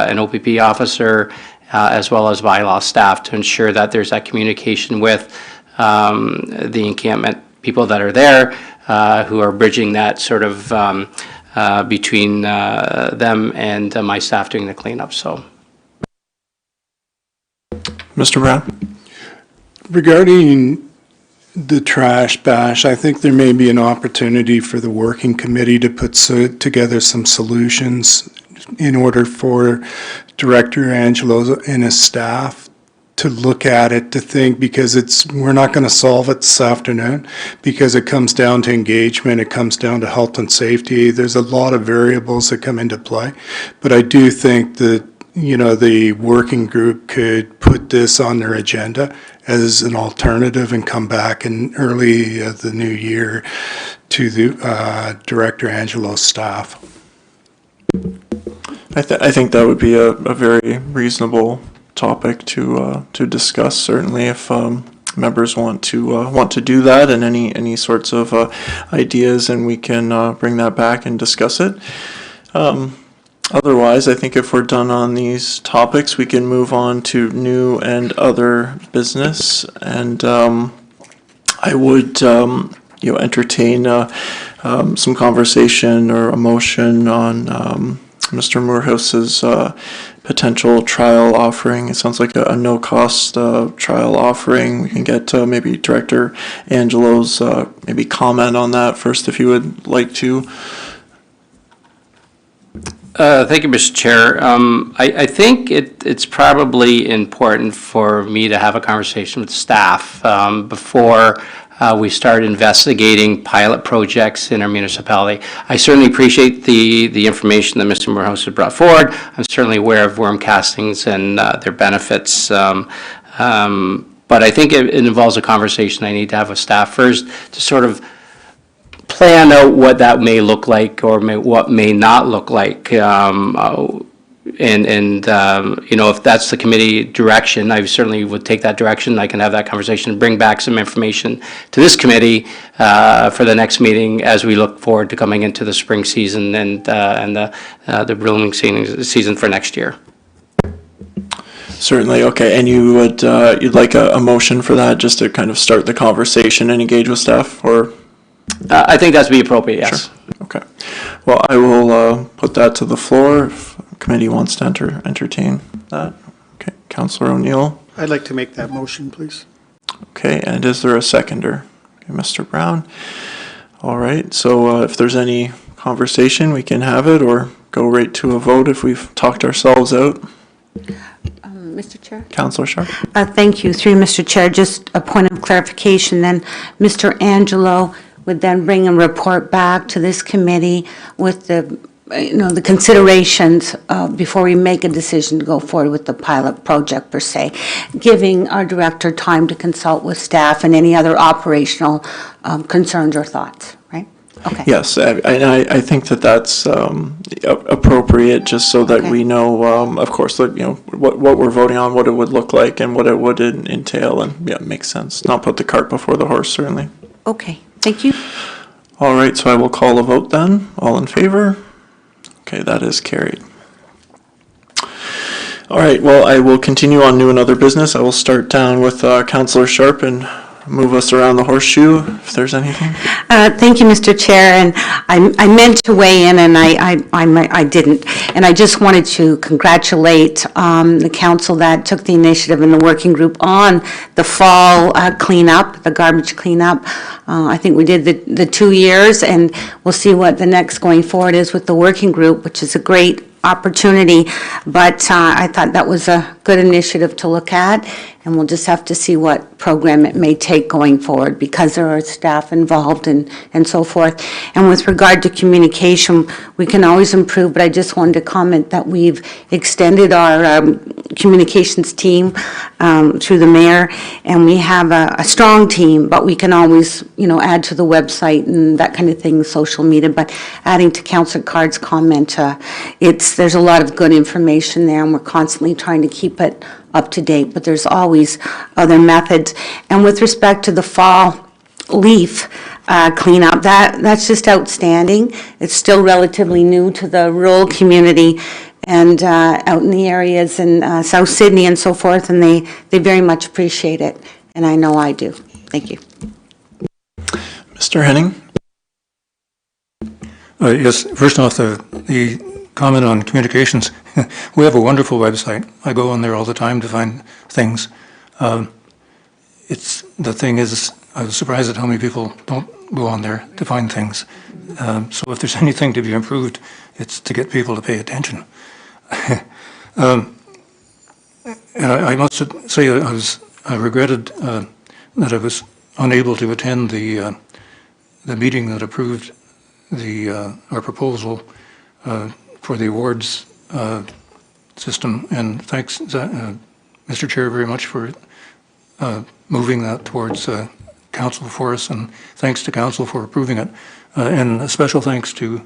an OPP officer as well as bylaw staff to ensure that there's that communication with the encampment people that are there, who are bridging that sort of between them and my staff doing the cleanup. So, Mr. Brown? Regarding the trash bash, I think there may be an opportunity for the working committee to put together some solutions in order for Director Angelo and his staff to look at it, to think, because we're not going to solve it this afternoon, because it comes down to engagement, it comes down to health and safety. There's a lot of variables that come into play. But I do think that, the working group could put this on their agenda as an alternative and come back in early the new year to the Director Angelo's staff. I think that would be a very reasonable topic to discuss, certainly, if members want to do that, and any sorts of ideas, and we can bring that back and discuss it. Otherwise, I think if we're done on these topics, we can move on to new and other business, and I would entertain some conversation or a motion on Mr. Moorhouse's potential trial offering. It sounds like a no-cost trial offering. We can get maybe Director Angelo's maybe comment on that first, if you would like to. Thank you, Mr. Chair. I think it's probably important for me to have a conversation with staff before we start investigating pilot projects in our municipality. I certainly appreciate the information that Mr. Moorhouse has brought forward. I'm certainly aware of worm castings and their benefits. But I think it involves a conversation I need to have with staff first to sort of plan out what that may look like or what may not look like. If that's the committee direction, I certainly would take that direction. I can have that conversation and bring back some information to this committee for the next meeting as we look forward to coming into the spring season and the blooming season for next year. Certainly, okay. And you would you'd like a motion for that, just to kind of start the conversation and engage with staff, or? I think that's be appropriate, yes. Sure. Okay. Well, I will put that to the floor if the committee wants to entertain that. Okay. Councillor O'Neill. I'd like to make that motion, please. Okay. And is there a seconder? Okay, Mr. Brown. All right. So if there's any conversation, we can have it, or go right to a vote if we've talked ourselves out. Mr. Chair? Councillor Sharp. Thank you. Through Mr. Chair, just a point of clarification then. Mr. Angelo would then bring a report back to this committee with the considerations before we make a decision to go forward with the pilot project per se, giving our director time to consult with staff and any other operational concerns or thoughts, right? Okay. Yes, and I think that's appropriate, just so that we know, of course, what we're voting on, what it would look like, and what it would entail, and yeah, it makes sense. Not put the cart before the horse, certainly. Okay, thank you. All right, so I will call a vote then. All in favor? Okay, that is carried. All right, well, I will continue on new and other business. I will start down with Councillor Sharp and move us around the horseshoe, if there's anything. Thank you, Mr. Chair, and I meant to weigh in, and I didn't. And I just wanted to congratulate the council that took the initiative in the working group on the fall cleanup, the garbage cleanup. I think we did the 2 years, and we'll see what the next going forward is with the working group, which is a great opportunity, but I thought that was a good initiative to look at, and we'll just have to see what program it may take going forward, because there are staff involved and so forth. And with regard to communication, we can always improve, but I just wanted to comment that we've extended our communications team through the mayor, and we have a strong team, but we can always, add to the website and that kind of thing, social media. But adding to Councillor Card's comment, there's a lot of good information there, and we're constantly trying to keep it up to date, but there's always other methods. And with respect to the fall leaf cleanup, that's just outstanding. It's still relatively new to the rural community and out in the areas in South Sydney and so forth, and they very much appreciate it, and I know I do. Thank you. Mr. Henning? Yes, first off, the comment on communications. We have a wonderful website. I go on there all the time to find things. The thing is, I was surprised at how many people don't go on there to find things. So if there's anything to be improved, it's to get people to pay attention. I must say I regretted that I was unable to attend the meeting that approved our proposal for the awards system. And thanks, Mr. Chair, very much for moving that towards council for us, and thanks to council for approving it. And a special thanks to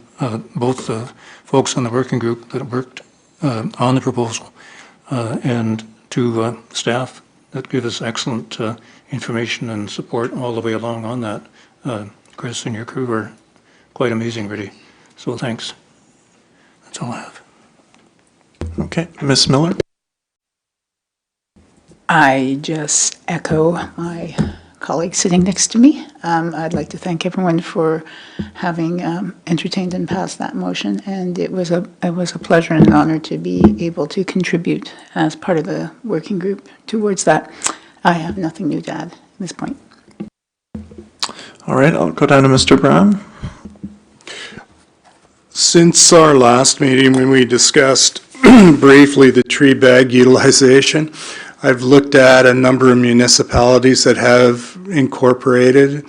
both the folks on the working group that worked on the proposal and to staff that give us excellent information and support all the way along on that. Chris and your crew are quite amazing, really. So thanks. That's all I have. Okay, Ms. Miller? I just echo my colleague sitting next to me. I'd like to thank everyone for having entertained and passed that motion, and it was a pleasure and an honor to be able to contribute as part of the working group towards that. I have nothing new to add at this point. All right, I'll go down to Mr. Brown. Since our last meeting, when we discussed briefly the tree bag utilization, I've looked at a number of municipalities that have incorporated,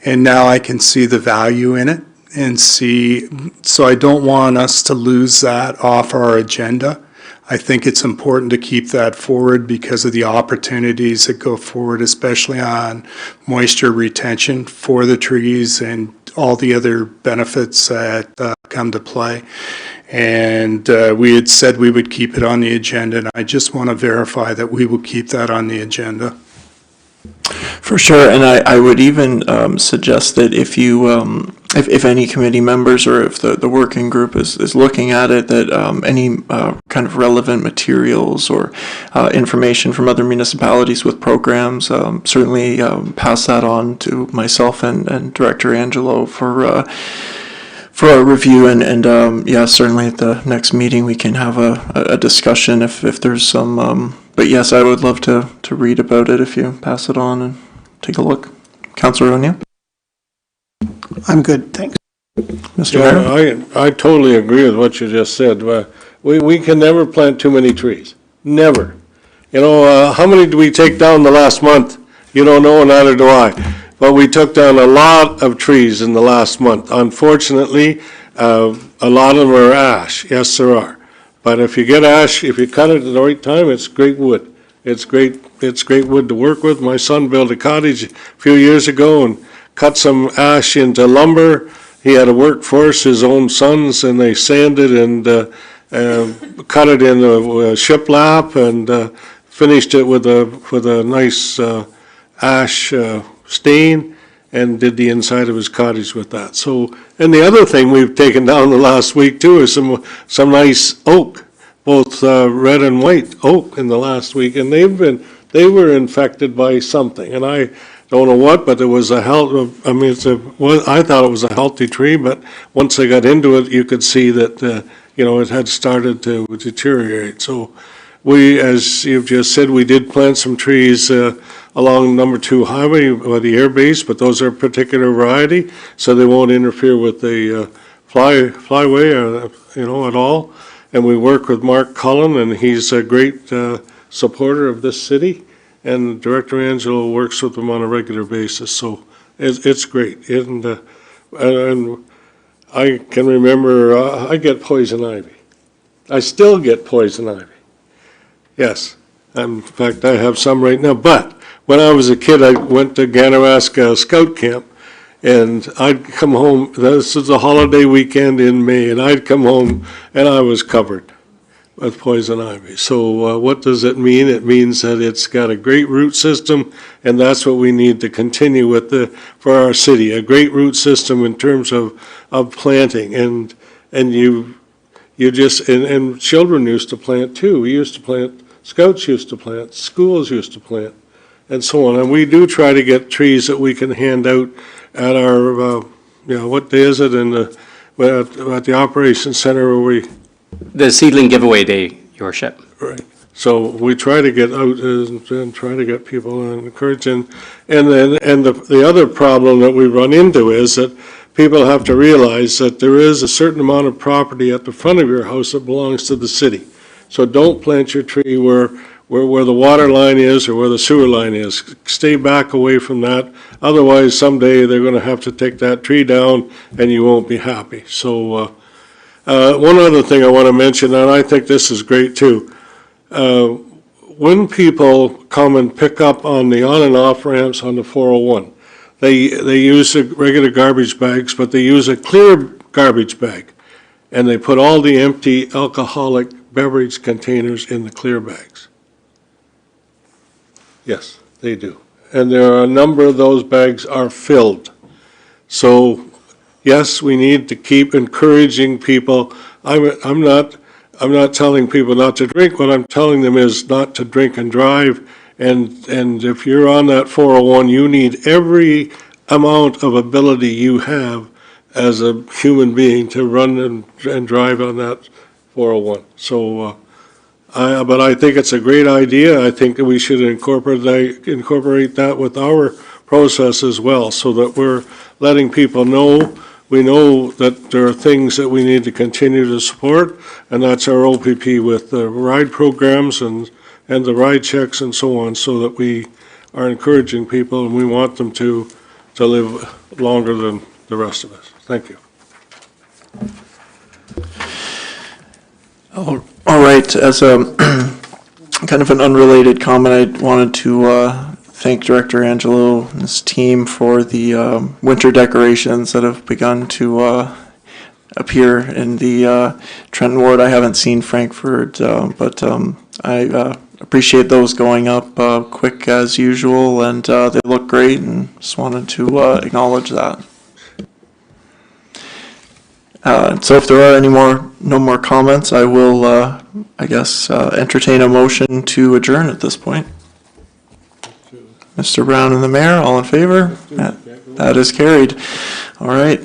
and now I can see the value in it and so I don't want us to lose that off our agenda. I think it's important to keep that forward because of the opportunities that go forward, especially on moisture retention for the trees and all the other benefits that come to play. And we had said we would keep it on the agenda, and I just want to verify that we will keep that on the agenda. For sure, and I would even suggest that if you, if any committee members or if the working group is looking at it, that any kind of relevant materials or information from other municipalities with programs, certainly pass that on to myself and Director Angelo for a review, and yeah, certainly at the next meeting we can have a discussion if there's some, but yes, I would love to read about it if you pass it on and take a look. Councillor O'Neill? I'm good, thanks. Mr. Mayor? Yeah, I totally agree with what you just said. We can never plant too many trees, never. You know, how many did we take down the last month? You don't know, neither do I. But we took down a lot of trees in the last month. Unfortunately, a lot of them are ash. Yes, there are. But if you get ash, if you cut it at the right time, it's great wood. It's great wood to work with. My son built a cottage a few years ago and cut some ash into lumber. He had a workforce, his own sons, and they sanded and cut it in a shiplap and finished it with a nice ash stain, and did the inside of his cottage with that. So, and the other thing we've taken down the last week too is some nice oak, both red and white oak in the last week, and they were infected by something, and I don't know what, but it was I thought it was a healthy tree, but once I got into it, you could see that it had started to deteriorate. So we, as you've just said, we did plant some trees along number 2 highway by the air base, but those are a particular variety, so they won't interfere with the flyway, at all. And we work with Mark Cullen, and he's a great supporter of this city, and Director Angelo works with them on a regular basis, so it's great. And I can remember, I get poison ivy. I still get poison ivy. Yes, in fact, I have some right now, but when I was a kid, I went to Ganaraska Scout Camp, and I'd come home, this is a holiday weekend in May, and I'd come home and I was covered with poison ivy. So what does it mean? It means that it's got a great root system, and that's what we need to continue with for our city, a great root system in terms of planting. And you just, and children used to plant too. We used to plant, scouts used to plant, schools used to plant, and so on. And we do try to get trees that we can hand out at our, what day is it, at the Operations Center where we... The seedling giveaway day, Your Worship. Right. So we try to get out and try to get people encouraged. And the other problem that we run into is that people have to realize that there is a certain amount of property at the front of your house that belongs to the city. So don't plant your tree where where the water line is or where the sewer line is. Stay back away from that. Otherwise, someday they're going to have to take that tree down and you won't be happy. So one other thing I want to mention, and I think this is great too. When people come and pick up on the on and off ramps on the 401, they use the regular garbage bags, but they use a clear garbage bag. And they put all the empty alcoholic beverage containers in the clear bags. Yes, they do. And there are a number of those bags are filled. So, yes, we need to keep encouraging people. I'm not telling people not to drink. What I'm telling them is not to drink and drive. And if you're on that 401, you need every amount of ability you have as a human being to run and drive on that 401. So, but I think it's a great idea. I think that we should incorporate that with our process as well, so that we're letting people know. We know that there are things that we need to continue to support, and that's our OPP with the ride programs and the ride checks and so on, so that we are encouraging people and we want them to live longer than the rest of us. Thank you. All right, as a kind of an unrelated comment, I wanted to thank Director Angelo and his team for the winter decorations that have begun to appear in the Trenton Ward. I haven't seen Frankfurt, but I appreciate those going up quick as usual, and they look great, and just wanted to acknowledge that. So if there are no more comments, I will, I guess, entertain a motion to adjourn at this point. Mr. Brown and the mayor, all in favor? That is carried. All right.